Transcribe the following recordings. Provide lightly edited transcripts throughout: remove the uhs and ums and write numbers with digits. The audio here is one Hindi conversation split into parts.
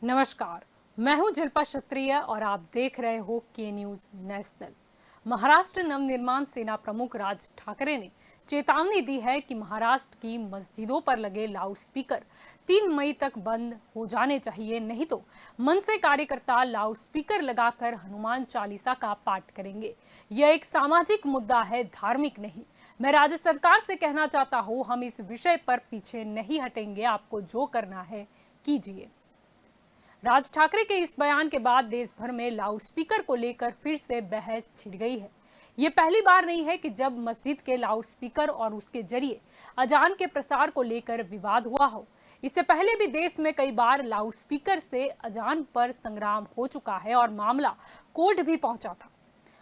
नमस्कार, मैं हूं जिल्पा क्षत्रिय और आप देख रहे हो के न्यूज नेशनल। महाराष्ट्र नवनिर्माण सेना प्रमुख राज ठाकरे ने चेतावनी दी है कि महाराष्ट्र की मस्जिदों पर लगे लाउडस्पीकर 3 मई तक बंद हो जाने चाहिए, नहीं तो मनसे कार्यकर्ता लाउडस्पीकर लगाकर हनुमान चालीसा का पाठ करेंगे। यह एक सामाजिक मुद्दा है, धार्मिक नहीं। मैं राज्य सरकार से कहना चाहता हूं, हम इस विषय पर पीछे नहीं हटेंगे। आपको जो करना है कीजिए। राज ठाकरे के इस बयान के बाद देश भर में लाउडस्पीकर को लेकर फिर से बहस छिड़ गई है। ये पहली बार नहीं है कि जब मस्जिद के लाउडस्पीकर और उसके जरिए अजान के प्रसार को लेकर विवाद हुआ हो। इससे पहले भी देश में कई बार लाउडस्पीकर से अजान पर संग्राम हो चुका है और मामला कोर्ट भी पहुंचा था।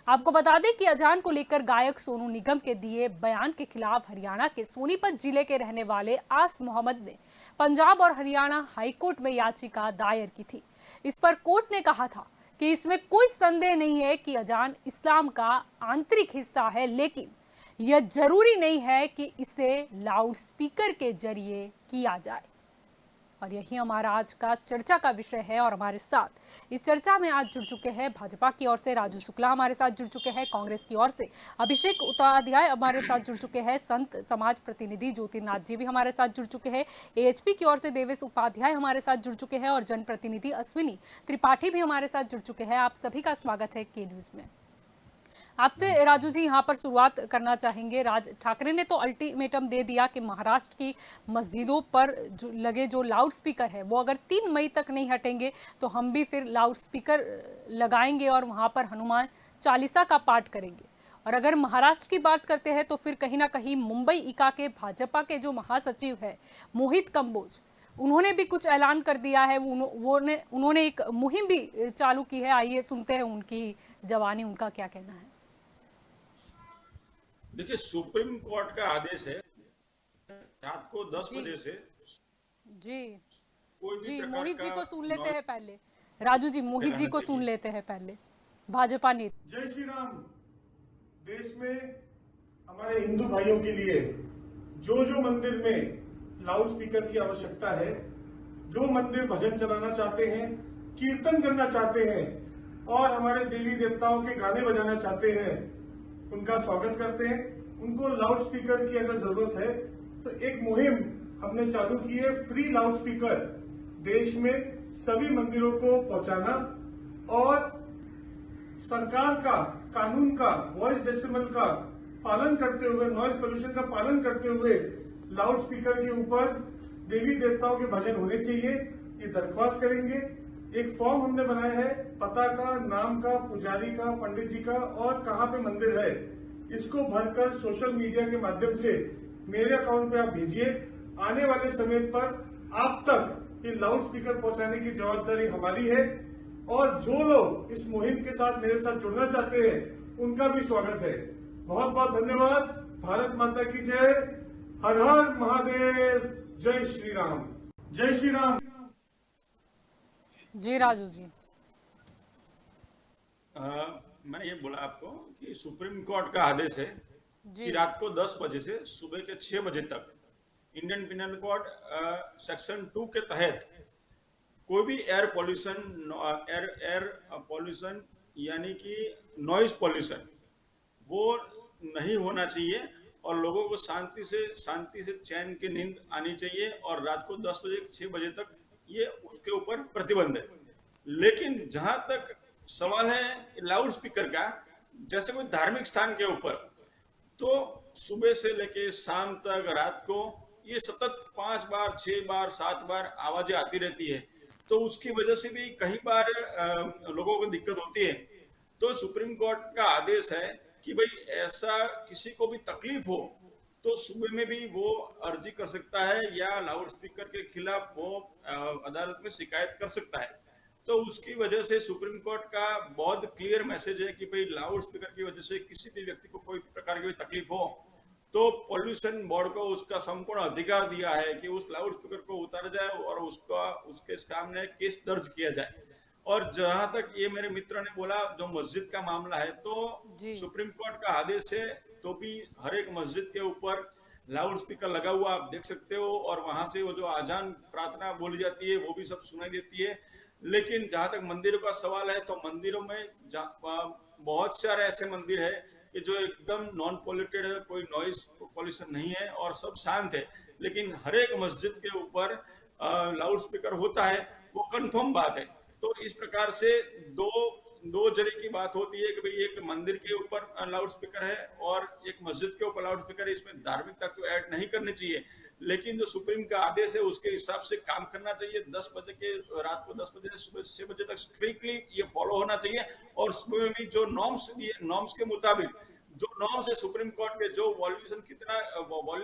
आपको बता दें कि अजान को लेकर गायक सोनू निगम के दिए बयान के खिलाफ हरियाणा के सोनीपत जिले के रहने वाले आस मोहम्मद ने पंजाब और हरियाणा हाईकोर्ट में याचिका दायर की थी। इस पर कोर्ट ने कहा था कि इसमें कोई संदेह नहीं है कि अजान इस्लाम का आंतरिक हिस्सा है, लेकिन यह जरूरी नहीं है कि इसे लाउडस्पीकर के जरिए किया जाए। और यही हमारा आज का चर्चा का विषय है। और हमारे साथ इस चर्चा में आज जुड़ चुके हैं भाजपा की ओर से राजू शुक्ला, हमारे साथ जुड़ चुके हैं कांग्रेस की ओर से अभिषेक उपाध्याय, हमारे साथ जुड़ चुके हैं संत समाज प्रतिनिधि ज्योतिर्नाथ जी भी हमारे साथ जुड़ चुके हैं, एएचपी की ओर से देवेश उपाध्याय हमारे साथ जुड़ चुके हैं और जनप्रतिनिधि अश्विनी त्रिपाठी भी हमारे साथ जुड़ चुके हैं। आप सभी का स्वागत है के न्यूज में। आपसे राजू जी यहाँ पर शुरुआत करना चाहेंगे। राज ठाकरे ने तो अल्टीमेटम दे दिया कि महाराष्ट्र की मस्जिदों पर लगे जो लाउड स्पीकर है वो अगर 3 मई तक नहीं हटेंगे तो हम भी फिर लाउड स्पीकर लगाएंगे और वहां पर हनुमान चालीसा का पाठ करेंगे। और अगर महाराष्ट्र की बात करते हैं तो फिर कहीं ना कहीं मुंबई इका के भाजपा के जो महासचिव है मोहित कंबोज, उन्होंने भी कुछ ऐलान कर दिया है। उन्होंने एक मुहिम भी चालू की है। आइए सुनते हैं उनकी जवानी, उनका क्या कहना है। देखिए, सुप्रीम कोर्ट का आदेश है रात को 10 जी बजे से जी कोई भी जी, प्रकार मोहित जी का को सुन लेते नॉइज हैं पहले। राजू जी, मोहित जी लगाना को सुन चाहिए। लेते हैं पहले, भाजपा नेता। जय श्री राम। देश में हमारे हिंदू भाइयों के लिए जो जो मंदिर में लाउड स्पीकर की आवश्यकता है, जो मंदिर भजन चलाना चाहते हैं, कीर्तन करना चाहते हैं और हमारे देवी देवताओं के गाने बजाना चाहते हैं, उनका स्वागत करते हैं। उनको लाउड स्पीकर की अगर जरूरत है तो एक मुहिम हमने चालू की है, फ्री लाउड स्पीकर देश में सभी मंदिरों को पहुंचाना और सरकार का कानून का वॉइस डेसिमल का पालन करते हुए, नॉइज पोल्यूशन का पालन करते हुए लाउड स्पीकर के ऊपर देवी देवताओं के भजन होने चाहिए, ये दरख्वास्त करेंगे। एक फॉर्म हमने बनाया है, पता का, नाम का, पुजारी का, पंडित जी का और कहाँ पे मंदिर है, इसको भरकर सोशल मीडिया के माध्यम से मेरे अकाउंट पे आप भेजिए। आने वाले समय पर आप तक ये लाउड स्पीकर पहुंचाने की जवाबदारी हमारी है और जो लोग इस मुहिम के साथ मेरे साथ जुड़ना चाहते हैं उनका भी स्वागत है। बहुत बहुत धन्यवाद। भारत माता की जय। हर हर महादेव। जय श्री राम। जय श्री राम। जी राजू जी। मैंने ये बोला आपको कि सुप्रीम कोर्ट का आदेश है कि रात को 10 बजे से सुबह के 6 बजे तक इंडियन पिनल कोड सेक्शन 2 के तहत कोई भी एयर पॉल्यूशन यानी कि नॉइज पॉल्यूशन वो नहीं होना चाहिए और लोगों को शांति से चैन की नींद आनी चाहिए। और रात को 10 बजे 6 बजे तक ये उसके ऊपर प्रतिबंध है। लेकिन जहां तक सवाल है लाउड स्पीकर का, जैसे कोई धार्मिक स्थान के ऊपर, तो सुबह से लेके शाम तक रात को ये सतत 5 बार 6 बार 7 बार आवाजें आती रहती है, तो उसकी वजह से भी कई बार लोगों को दिक्कत होती है। तो सुप्रीम कोर्ट का आदेश है कि भाई ऐसा किसी को भी तकलीफ हो तो सुबह में भी वो अर्जी कर सकता है या लाउड स्पीकर के खिलाफ वो अदालत में शिकायत कर सकता है। तो उसकी वजह से सुप्रीम कोर्ट का बहुत क्लियर मैसेज है कि भाई लाउड स्पीकर की वजह से किसी भी व्यक्ति को कोई प्रकार की तकलीफ हो तो पॉल्यूशन बोर्ड को उसका संपूर्ण अधिकार दिया है कि उस लाउड स्पीकर को उतारा जाए और उसके सामने केस दर्ज किया जाए। और जहां तक ये मेरे मित्र ने बोला जो मस्जिद का मामला है, तो सुप्रीम कोर्ट का आदेश है तो भी हर एक मस्जिद के ऊपर लाउड स्पीकर लगा हुआ आप देख सकते हो और वहां से वो जो आजान प्रार्थना बोली जाती है वो भी सब सुनाई देती है। लेकिन जहां तक मंदिरों का सवाल है तो मंदिरों में बहुत सारे ऐसे मंदिर है कि जो एकदम नॉन पोल्यूटेड है, कोई नॉइस पॉल्यूशन नहीं है और सब शांत है, लेकिन हर एक मस्जिद के ऊपर लाउड स्पीकर होता है, वो कंफर्म बात है। तो इस प्रकार से दो दो जगह की बात होती है कि भाई एक मंदिर के ऊपर लाउड स्पीकर है और एक मस्जिद के ऊपर लाउड स्पीकर है, इसमें धार्मिक तत्व ऐड नहीं करने चाहिए। लेकिन जो सुप्रीम का आदेश है उसके हिसाब से काम करना चाहिए। 10 बजे के रात को 10 बजे से सुबह 6 बजे तक स्ट्रिक्टली ये फॉलो होना चाहिए। और सुबह में भी जो नॉर्म्स के मुताबिक जो नॉर्म्स है सुप्रीम कोर्ट के, जो वॉल्यूम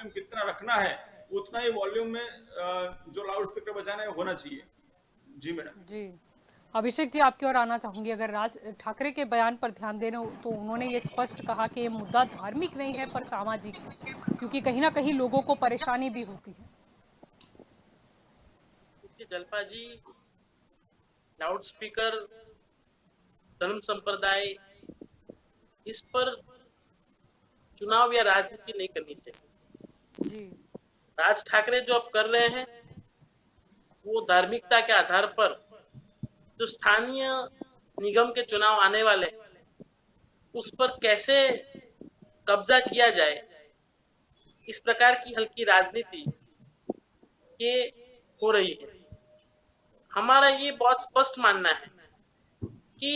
कितना रखना है उतना ही वॉल्यूम में जो लाउड स्पीकर बजाना है होना चाहिए। जी मैडम। जी अभिषेक जी, आपकी ओर आना चाहूंगी। अगर राज ठाकरे के बयान पर ध्यान देना तो उन्होंने ये स्पष्ट कहा कि ये मुद्दा धार्मिक नहीं है पर सामाजिक है, क्योंकि कहीं ना कहीं लोगों को परेशानी भी होती है। जलपा जी, लाउड स्पीकर, धर्म संप्रदाय, इस पर चुनाव या राजनीति नहीं करनी चाहिए। जी राज ठाकरे जो अब कर रहे हैं वो धार्मिकता के आधार पर जो स्थानीय निगम के चुनाव आने वाले उस पर कैसे कब्जा किया जाए, इस प्रकार की हल्की राजनीति ये हो रही है। हमारा ये बहुत स्पष्ट मानना है कि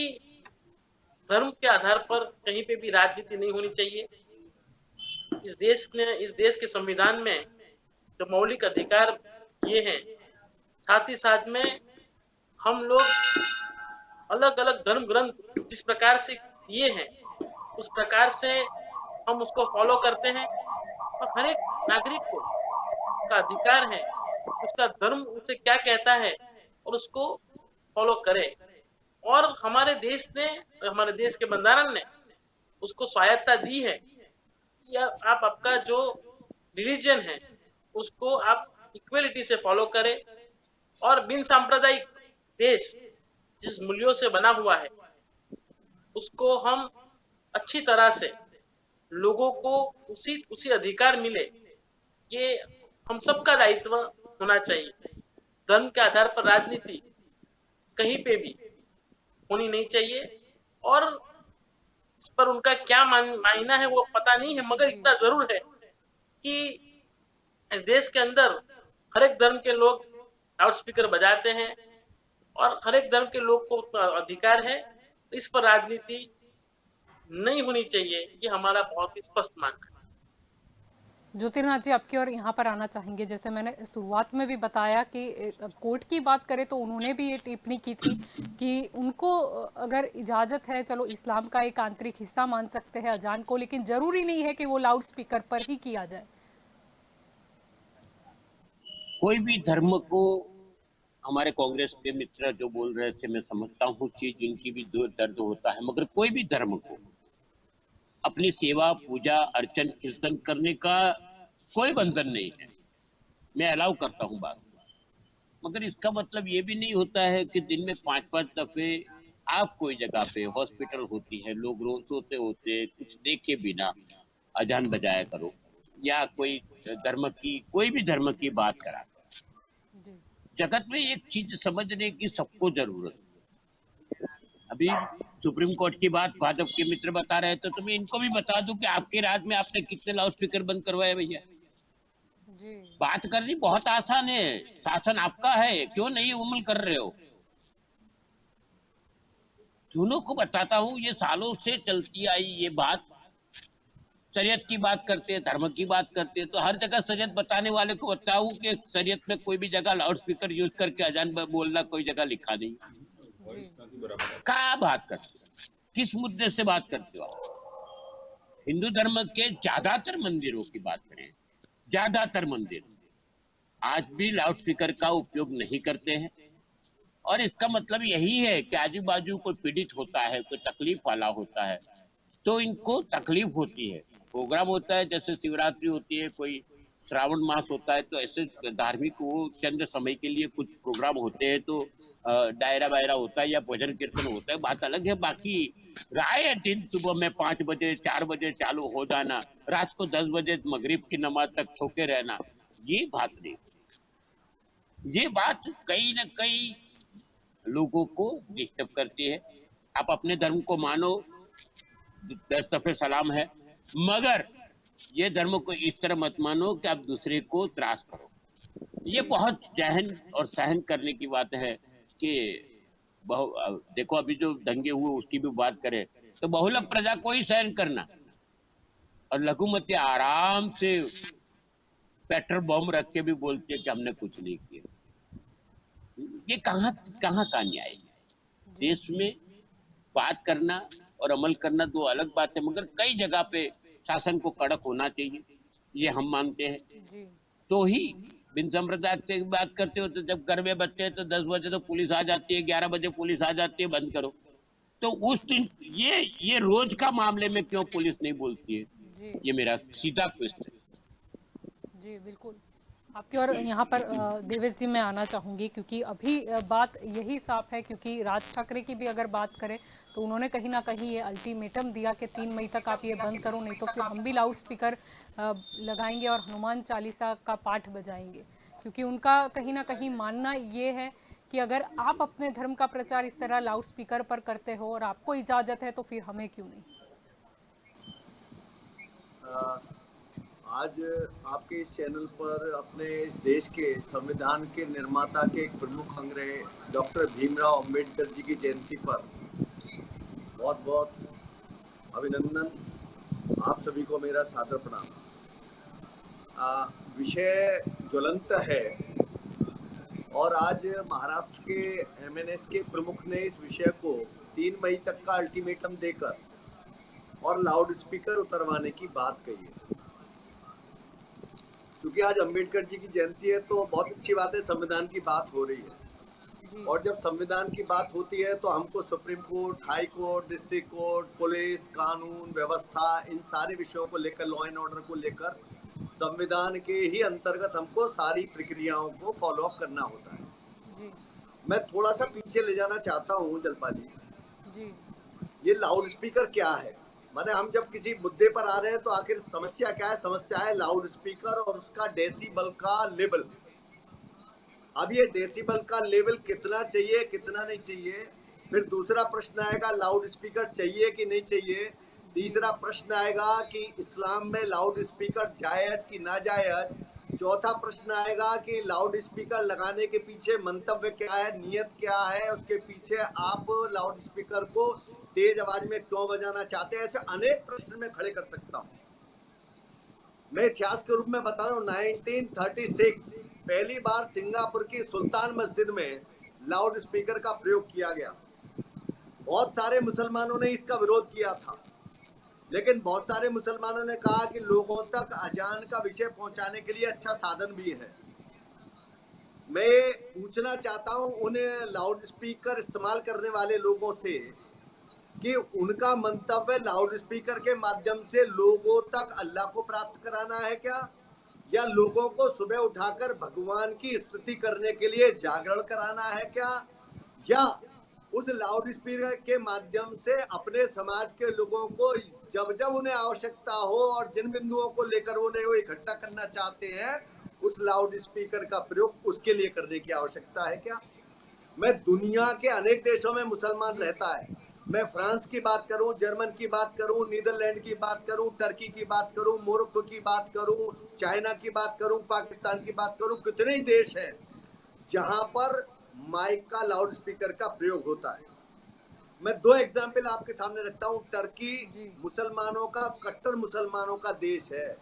धर्म के आधार पर कहीं पे भी राजनीति नहीं होनी चाहिए। इस देश के संविधान में जो मौलिक अधिकार ये हैं, साथ ही साथ में हम लोग अलग अलग धर्म ग्रंथ जिस प्रकार से ये हैं उस प्रकार से हम उसको फॉलो करते हैं और हर एक नागरिक को उसका अधिकार है उसका धर्म उसे क्या कहता है और उसको फॉलो करे। और हमारे देश के बंधारण ने उसको स्वायत्ता दी है कि आप आपका जो रिलीजन है उसको आप इक्वलिटी से फॉलो करें और बिन सांप्रदायिक देश जिस मूल्यों से बना हुआ है उसको हम अच्छी तरह से लोगों को उसी अधिकार मिले, ये हम सबका दायित्व होना चाहिए। धर्म के आधार पर राजनीति कहीं पे भी होनी नहीं चाहिए और इस पर उनका क्या मायना है वो पता नहीं है, मगर इतना जरूर है कि इस देश के अंदर हर एक धर्म के लोग लाउड स्पीकर बजाते हैं और हर एक धर्म के लोग को अधिकार है, इस पर राजनीति नहीं होनी चाहिए। ये हमारा बहुत ही स्पष्ट मानना है। ज्योतिर्नाथ जी, आपकी ओर यहाँ पर आना चाहेंगे। जैसे मैंने शुरुआत में भी बताया कि कोर्ट की बात करें तो उन्होंने भी ये टिप्पणी की थी कि उनको अगर इजाज़त है, चलो इस्लाम का एक आंतरिक हिस्सा मान सकते हैं अजान को, लेकिन जरूरी नहीं है कि वो लाउड स्पीकर पर ही किया जाए। कोई भी धर्म को, हमारे कांग्रेस के मित्र जो बोल रहे थे, मैं समझता हूँ चीज इनकी भी दर्द होता है, मगर कोई भी धर्म को अपनी सेवा पूजा अर्चन कीर्तन करने का कोई बंधन नहीं है। मैं अलाउ करता हूँ बात, मगर इसका मतलब ये भी नहीं होता है कि दिन में 5-5 दफे आप कोई जगह पे हॉस्पिटल होती है, लोग रोज सोते होते कुछ देखे बिना अजान बजाया करो या कोई भी धर्म की बात करा। जगत में एक चीज समझने की सबको जरूरत है। अभी सुप्रीम कोर्ट की बात भाजपा के मित्र बता रहे थे, तो मैं इनको भी बता दूं कि आपके राज्य में आपने कितने लाउड स्पीकर बंद करवाए भैया। बात करनी बहुत आसान है, शासन आपका है, क्यों नहीं अमल कर रहे हो। दोनों को बताता हूँ, ये सालों से चलती आई ये बात। शरीयत की बात करते हैं, धर्म की बात करते हैं, तो हर जगह शरीयत बताने वाले को बताऊं कि शरीयत में कोई भी जगह लाउड स्पीकर यूज करके अजान बोलना कोई जगह लिखा नहीं। क्या बात करते हो, किस मुद्दे से बात करते हो आप? हिंदू धर्म के ज्यादातर मंदिरों की बात करें, ज्यादातर मंदिर आज भी लाउड स्पीकर का उपयोग नहीं करते हैं। और इसका मतलब यही है कि आजू बाजू कोई पीड़ित होता है, कोई तकलीफ वाला होता है, तो इनको तकलीफ होती है। प्रोग्राम होता है, जैसे शिवरात्रि होती है, कोई श्रावण मास होता है, तो ऐसे धार्मिक वो चंद समय के लिए कुछ प्रोग्राम होते हैं, तो डायरा वायरा होता है या भजन कीर्तन होता है, बात अलग है। बाकी राय दिन सुबह में 5 बजे 4 बजे चालू हो जाना, रात को 10 बजे मगरिब की नमाज तक ठोके रहना, ये बात नहीं। ये बात कहीं न कहीं लोगों को डिस्टर्ब करती है। आप अपने धर्म को मानो, 10 दफे सलाम है, मगर ये धर्म को इस तरह मत मानो कि आप दूसरे को त्रास करो। ये बहुत सहन और सहन करने की बात है कि देखो अभी जो दंगे हुए उसकी भी बात करें तो बहुलक प्रजा को ही सहन करना, और लघुमती आराम से पेट्रोल बम रख के भी बोलती है कि हमने कुछ नहीं किया। ये कहाँ कहाँ का न्याय है? देश में बात करना और अमल करना दो अलग बात है, मगर कई जगह पे शासन को कड़क होना चाहिए, ये हम मानते हैं। जी तो ही बिन संप्रदाय से बात करते हो तो जब घर में बच्चे हैं तो 10 बजे तो पुलिस आ जाती है, 11 बजे पुलिस आ जाती है, बंद करो। तो उस दिन ये रोज का मामले में क्यों पुलिस नहीं बोलती है? जी ये मेरा सीधा क्वेश्चन। जी बिल्कुल। आपकी और यहाँ पर देवेश जी मैं आना चाहूँगी, क्योंकि अभी बात यही साफ है, क्योंकि राज ठाकरे की भी अगर बात करें तो उन्होंने कहीं ना कहीं ये अल्टीमेटम दिया कि 3 मई तक आप ये बंद करो, नहीं तो फिर हम भी लाउड स्पीकर लगाएंगे और हनुमान चालीसा का पाठ बजाएंगे। क्योंकि उनका कहीं ना कहीं मानना ये है कि अगर आप अपने धर्म का प्रचार इस तरह लाउड स्पीकर पर करते हो और आपको इजाज़त है तो फिर हमें क्यों नहीं। आज आपके इस चैनल पर अपने इस देश के संविधान के निर्माता के एक प्रमुख अंग रहे डॉक्टर भीमराव अंबेडकर जी की जयंती पर बहुत बहुत अभिनंदन। आप सभी को मेरा सादर प्रणाम। विषय ज्वलंत है और आज महाराष्ट्र के एमएनएस के प्रमुख ने इस विषय को 3 मई तक का अल्टीमेटम देकर और लाउड स्पीकर उतरवाने की बात कही है। क्योंकि आज अंबेडकर जी की जयंती है तो बहुत अच्छी बात है, संविधान की बात हो रही है। और जब संविधान की बात होती है तो हमको supreme court, high court, district court, police, कानून व्यवस्था, इन सारे विषयों को लेकर, लॉ एंड ऑर्डर को लेकर संविधान के ही अंतर्गत हमको सारी प्रक्रियाओं को फॉलो अप करना होता है। जी मैं थोड़ा सा पीछे ले जाना चाहता हूँ जलपा जी ये लाउड स्पीकर क्या है? माने हम जब किसी मुद्दे पर आ रहे हैं तो आखिर समस्या क्या है? समस्या है लाउड स्पीकर और उसका डेसिबल का लेवल। अब ये डेसिबल का लेवल कितना चाहिए, कितना नहीं चाहिए, फिर दूसरा प्रश्न आएगा लाउड स्पीकर चाहिए कि नहीं चाहिए, तीसरा प्रश्न आएगा कि इस्लाम में लाउड स्पीकर जायज कि नाजायज, चौथा प्रश्न आएगा कि लाउड स्पीकर लगाने के पीछे मंतव्य क्या है, नियत क्या है, उसके पीछे आप लाउड स्पीकर को तेज आवाज में क्यों बजाना चाहते हैं। ऐसे अनेक प्रश्न मैं खड़े कर सकता हूँ। मैं इतिहास के रूप में बता रहा हूँ, 1936 पहली बार सिंगापुर की सुल्तान मस्जिद में लाउड स्पीकर का प्रयोग किया गया। बहुत सारे मुसलमानों ने इसका विरोध किया था, लेकिन बहुत सारे मुसलमानों ने कहा कि लोगों तक अजान का विषय पहुंचाने के लिए अच्छा साधन भी है। मैं पूछना चाहता हूं उन लाउड स्पीकर इस्तेमाल करने वाले लोगों से कि उनका मंतव्य लाउड स्पीकर के माध्यम से लोगों तक अल्लाह को प्राप्त कराना है क्या, या लोगों को सुबह उठाकर भगवान की स्तुति करने के लिए जागरण कराना है क्या, या उस लाउड स्पीकर के माध्यम से अपने समाज के लोगों को जब जब उन्हें आवश्यकता हो और जिन बिंदुओं को लेकर उन्हें वो इकट्ठा करना चाहते हैं उस लाउड स्पीकर का प्रयोग उसके लिए करने की आवश्यकता है क्या। मैं दुनिया के अनेक देशों में मुसलमान रहता है, मैं फ्रांस की बात करूं, जर्मन की बात करूं, नीदरलैंड की बात करूं, टर्की की बात करूं, मोरक्को की बात करूं, चाइना की बात करूं, पाकिस्तान की बात करूं, कितने ही देश हैं जहां पर माइक का लाउड स्पीकर का प्रयोग होता है। मैं दो एग्जाम्पल आपके सामने रखता हूं। टर्की मुसलमानों का, कट्टर मुसलमानों का देश है,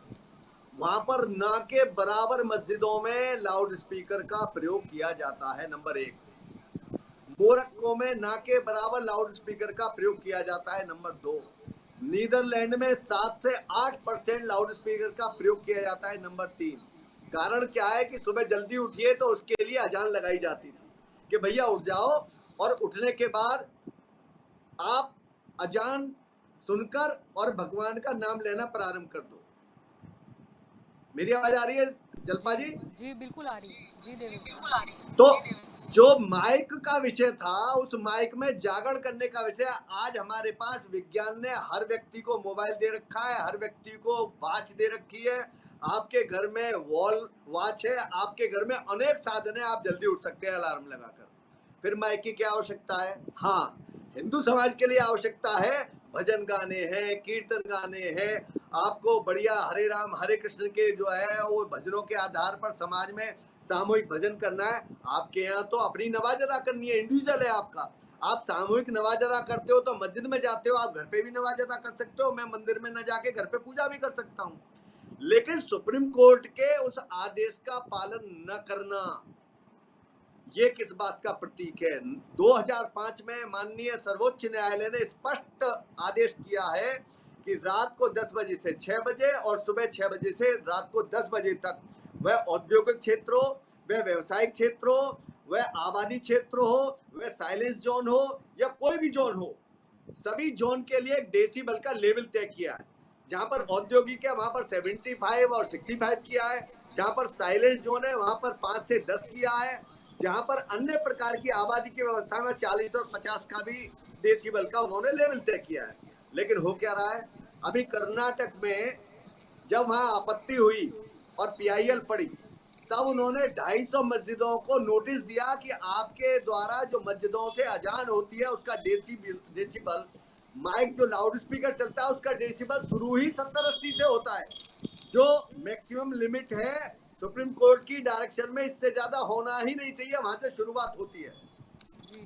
वहां पर ना के बराबर मस्जिदों में लाउड स्पीकर का प्रयोग किया जाता है, नंबर 1। मोरक्को में ना के बराबर लाउड स्पीकर का प्रयोग किया जाता है, नंबर 2। नीदरलैंड में 7 से 8% लाउड स्पीकर का प्रयोग किया जाता है, नंबर 3। कारण क्या है कि सुबह जल्दी उठिए तो उसके लिए अजान लगाई जाती थी कि भैया उठ जाओ, और उठने के बाद आप अजान सुनकर और भगवान का नाम लेना प्रारंभ कर दो। मेरी आवाज आ रही है जलपा जी? जी बिल्कुल आ रही है जी देवेश, बिल्कुल आ रही है। तो जो माइक का विषय था, उस माइक में जागरण करने का विषय, आज हमारे पास विज्ञान ने हर व्यक्ति को मोबाइल दे रखा है, हर व्यक्ति को वॉच दे रखी है, आपके घर में वॉल वॉच है, आपके घर में अनेक साधन है, आप जल्दी उठ सकते हैं अलार्म लगाकर। फिर माइक की क्या आवश्यकता है? हाँ, हिंदू समाज के लिए आवश्यकता है भजन गाने हैं, कीर्तन गाने हैं, आपको बढ़िया हरे राम हरे कृष्ण के जो है वो भजनों के आधार पर समाज में सामूहिक भजन करना है। आपके यहाँ तो अपनी नमाज अदा करनी है, इंडिविजुअल है आपका। आप सामूहिक नमाज अदा करते हो तो मस्जिद में जाते हो, आप घर पे भी नमाज अदा कर सकते हो, मैं मंदिर में न जाके घर पे पूजा भी कर सकता हूँ। लेकिन सुप्रीम कोर्ट के उस आदेश का पालन न करना, ये किस बात का प्रतीक है? 2005 में माननीय सर्वोच्च न्यायालय ने स्पष्ट आदेश किया है कि रात को 10 बजे से 6 बजे और सुबह 6 बजे से रात को 10 बजे तक वह औद्योगिक क्षेत्र हो, वह व्यवसायिक क्षेत्र हो, वह आबादी क्षेत्र हो, वह साइलेंस जोन हो या कोई भी जोन हो, सभी जोन के लिए एक डेसिबल का लेवल तय किया है। जहां पर औद्योगिक है वहां पर 75 और 65 किया है, जहां पर साइलेंस जोन है वहां पर 5 से 10 किया है, जहां पर अन्य प्रकार की आबादी की व्यवस्था में 40 और 50 का भी डेसिबल का उन्होंने लेवल तय किया है। लेकिन हो क्या रहा है, अभी कर्नाटक में जब वहां आपत्ति हुई और PIL पड़ी, तब उन्होंने 250 मस्जिदों को नोटिस दिया कि आपके द्वारा जो मस्जिदों से अजान होती है उसका डेसिबल, माइक जो लाउड स्पीकर चलता है उसका डेसिबल शुरू ही 70-80 से होता है, जो मैक्सिमम लिमिट है सुप्रीम कोर्ट की डायरेक्शन में, इससे ज्यादा होना ही नहीं चाहिए, वहां से शुरुआत होती है।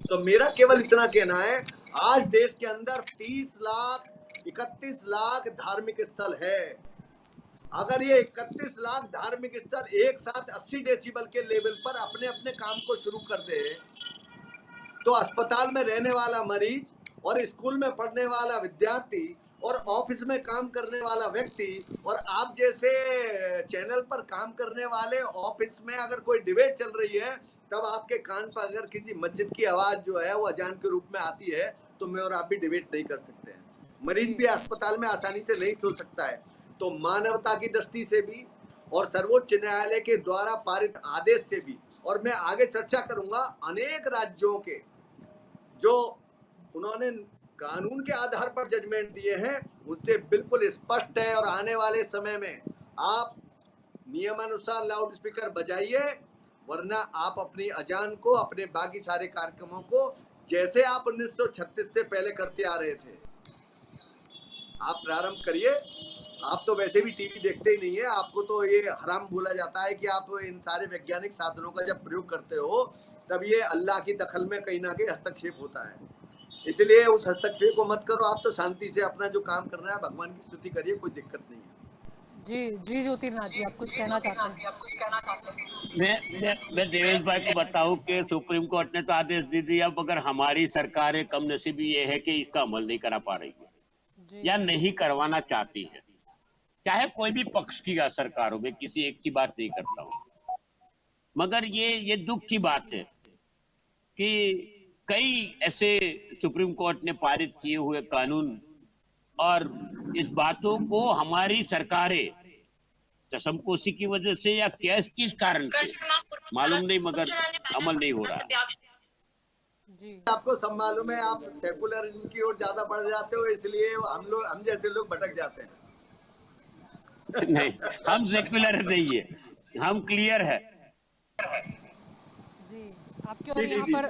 तो मेरा केवल इतना कहना है, आज देश के अंदर 30 लाख 31 लाख धार्मिक स्थल है। अगर ये 31 लाख धार्मिक स्थल एक साथ 80 डेसिबल के लेवल पर अपने अपने काम को शुरू कर दे, तो अस्पताल में रहने वाला मरीज और स्कूल में पढ़ने वाला विद्यार्थी और ऑफिस में काम करने वाला व्यक्ति और आप जैसे चैनल पर काम करने वाले ऑफिस में अगर कोई डिबेट चल रही है, तब आपके कान पर अगर किसी मस्जिद की आवाज जो है वो अजान के रूप में आती है, तो मैं और आप भी डिबेट नहीं कर सकते हैं। मरीज भी अस्पताल में आसानी से नहीं सो सकता है। तो मानवता की दृष्टि से भी और सर्वोच्च न्यायालय के द्वारा पारित आदेश से भी, और मैं आगे चर्चा करूंगा, अनेक राज्यों के जो उन्होंने कानून के आधार पर जजमेंट दिए हैं उससे बिल्कुल स्पष्ट है। और आने वाले समय में आप नियमानुसार लाउड स्पीकर बजाइए, वरना आप अपनी अजान को, अपने बाकी सारे कार्यक्रमों को जैसे आप 1936 से पहले करते आ रहे थे, आप प्रारंभ करिए। आप तो वैसे भी टीवी देखते ही नहीं है, आपको तो ये हराम बोला जाता है कि आप इन सारे वैज्ञानिक साधनों का जब प्रयोग करते हो तब ये अल्लाह की दखल में कहीं ना कहीं हस्तक्षेप होता है। इसलिए उस हस्तक्षेप को मत करो, आप तो शांति से अपना जो काम करना है भगवान की स्तुति करिए, कोई दिक्कत नहीं है। जी ज्योतिर्नाथ जी, आप कुछ कहना चाहते हैं? मैं देवेश भाई को बताऊं कि सुप्रीम कोर्ट ने तो आदेश दे दिया, मगर हमारी सरकारें कम नसीबी ये है कि इसका अमल नहीं करा पा रही है या नहीं करवाना चाहती है। चाहे कोई भी पक्ष की सरकार हो, मैं किसी एक की बात नहीं करता हूं, मगर ये दुख की बात है कि कई ऐसे सुप्रीम कोर्ट ने पारित किए हुए कानून और इस बातों को हमारी सरकारें चशमपोशी की वजह से या किस कारण से मालूम नहीं, मगर अमल नहीं हो रहा। जी आपको सब मालूम है, आप सेकुलरिज्म की ओर ज्यादा बढ़ जाते हो, इसलिए हम जैसे लोग भटक जाते हैं। नहीं, हम सेकुलर नहीं है, हम क्लियर है। जी आपके और यहाँ पर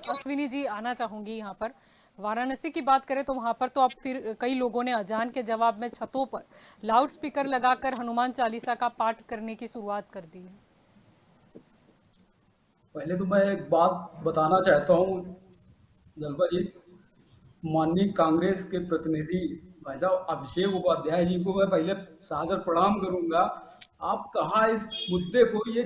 अश्विनी जी आना चाहूंगी। यहाँ पर वाराणसी की बात करें तो वहाँ पर तो अब फिर कई लोगों ने अजान के जवाब में छतों पर लाउड स्पीकर लगाकर हनुमान चालीसा का पाठ करने की शुरुआत कर दी है। पहले तो मैं एक बात बताना चाहता हूँ जलपा जी, माननीय कांग्रेस के प्रतिनिधि भाई साहब अभिषेक उपाध्याय जी को मैं पहले सादर प्रणाम करूंगा। आप कहाँ इस मुद्दे को, ये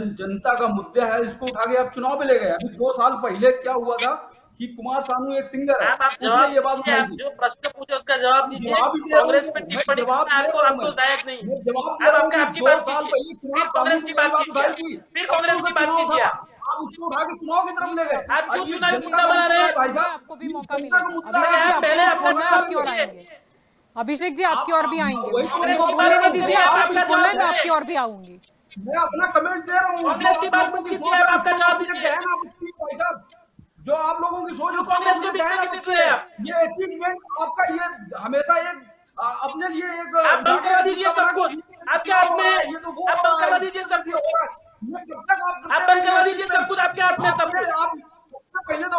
जनता का मुद्दा है, इसको उठा के आप चुनाव में ले गए। अभी 2 साल पहले क्या हुआ था कि कुमार सानू एक सिंगर है, जवाब ये बात आप जो प्रश्न पूछे उसका जवाब दीजिए। कांग्रेस पे टिप्पणी करना आपको लायक नहीं। आप आपकी बात कीजिए, फिर कांग्रेस की बात कीजिए, फिर कांग्रेस की बात कीजिए। आप उसको उठा के चुनाव की तरफ ले गए। आप क्यों चुनावी मुद्दा बना रहे हैं? भाई साहब आपको भी मौका मिलेगा। पहले अपना आपकी ओर आएंगे। अभिषेक जी आपकी ओर भी आएंगे, उनको बोलने दीजिए। आपको कुछ बोलना है, मैं आपकी ओर भी आऊंगी। मैं अपना कमेंट दे रहा हूँ। कांग्रेस की बात मत कीजिए, आपका जवाब दीजिए। जो आप लोगों की सोच है, कांग्रेस के बीच ये एटीमेंट आपका, ये हमेशा एक अपने लिए एक आप बंद करवा दीजिए सब कुछ। आपके हाथ में, आप बंद करवा दीजिए सब कुछ। आप बंद करवा दीजिए सब कुछ, आपके हाथ में सब कुछ।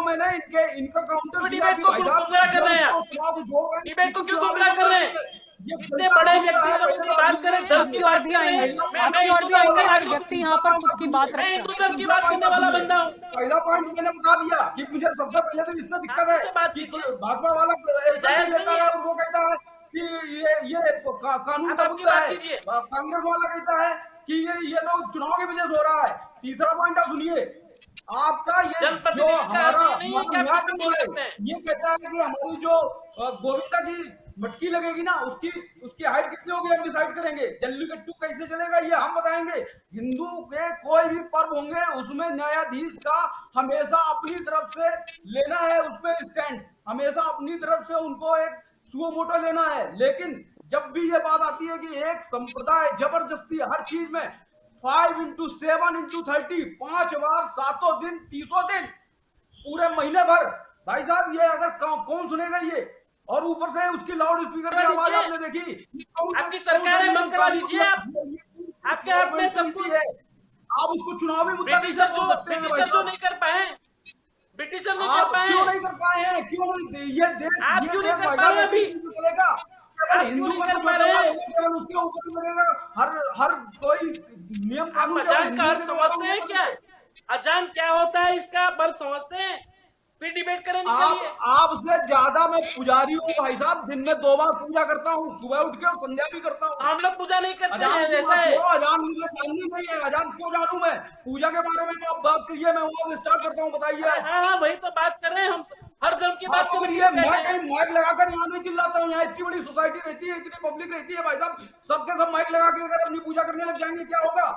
मैंने इनका काउंटर तो किया डिबेट कि को भाई क्यों साहब गुमराह कर रहे हैं जब आप? चुनाव से जोड़ रहे हैं, डिबेट को क्यों चुनाव गुमराह कर रहे हैं? ये इतने गलत बड़े हो रहा व्यक्ति है, सब पहले अपनी तो बात आप करें, ये धर्म की आपकी बात और भी कर रहे आएंगे, हैं। मैं आपकी और भी हिंदू आएंगे, धर्म हर का व्यक्ति यहाँ पर खुद की बात मैं रखता हिंदू है। धर्म की बात करने वाला बंदा हूँ। पहला पॉइंट मैंने बता दिया कि मुझे सबसे पहले तो इससे दिक्कत है मुझसे बात कि कीजिए। भाजपा वाला एक्शन जायज नहीं लेता नहीं है है। और वो कहता है कि ये कानून आप का आपकी मुद्दा बात है। कीजिए। कांग्रेस वाला कहता है कि ये तो चुनाव की वजह से हो रहा है। तीसरा पॉइंट आप सुनिए, आपका ये जो जनप्रतिनिधि का हमारा अर्थ ये नहीं है कि आप न्याय कुछ भी बोल तंत्र सकते है, हैं। ये कहता है कि हमारी जो गोविंदा की मटकी लगेगी ना, उसकी हाइट कितनी होगी हम डिसाइड करेंगे। जल्लीकट्टू कैसे चलेगा ये हम बताएंगे। हिंदू के कोई भी पर्व होंगे उसमें न्यायाधीश का हमेशा अपनी तरफ से लेना है, उसमें स्टैंड हमेशा अपनी तरफ से उनको एक सुओ मोटो लेना है। लेकिन जब भी ये बात आती है कि एक संप्रदाय जबरदस्ती हर चीज में 5x7x30 5 बार 7 दिन 30 दिन पूरे महीने भर, भाई साहब ये अगर कौन सुनेगा ये? और ऊपर से उसकी लाउड स्पीकर की आवाज आपने देखी, आपकी सरकार है, बंद करा दीजिए आप। आपके हाथ में सब कुछ है। आप उसको चुनावी मुद्दा कैसे ब्रिटिशर बोल जो सकते हैं भाई ब्रिटिशर जो साहब? नहीं कर पाए, ब्रिटिशर नहीं कर आप पाए, क्यों नहीं कर पाए हैं? क्यों नहीं? ये देश आप ये क्यों देश नहीं कर भाई पा साहब रहे ऐसे अभी? नहीं चलेगा। केवल आप क्यों हिंदू नहीं पर कर जो पा रहे जवाब हैं? होगा केवल उसके ऊपर ही बढ़ेगा। हर कोई नियम आप कानून केवल अजान का हिंदू अर्थ के जवाब समझते हैं होगा। क्या? अजान क्या होता है इसका आप अर्थ समझते हैं? फिर डिबेट करें, निकलिए। आपसे ज्यादा मैं पुजारी हूँ भाई साहब, दिन में 2 बार पूजा करता हूँ, सुबह उठ के और संध्या भी करता हूँ। हम लोग पूजा नहीं करते अजान हैं, की ऐसा बात है। छोड़ो, अजान मुझे जाननी नहीं है। अजान क्यों जानूं मैं? पूजा के बारे में आप बात करिए, मैं वहां स्टार्ट करता हूँ, बताइए अरे आप। हाँ हाँ, वही तो बात कर रहे हैं हम। हर धर्म की हाँ बात तो करें, फिर क्यों ये मैं कहते हैं? कहीं माइक लगाकर यहाँ नहीं चिल्लाता हूँ। यहाँ इतनी बड़ी सोसाइटी रहती है, इतनी पब्लिक रहती है भाई साहब, सबके सब माइक लगा के अगर अपनी पूजा करने लग जाएंगे क्या होगा?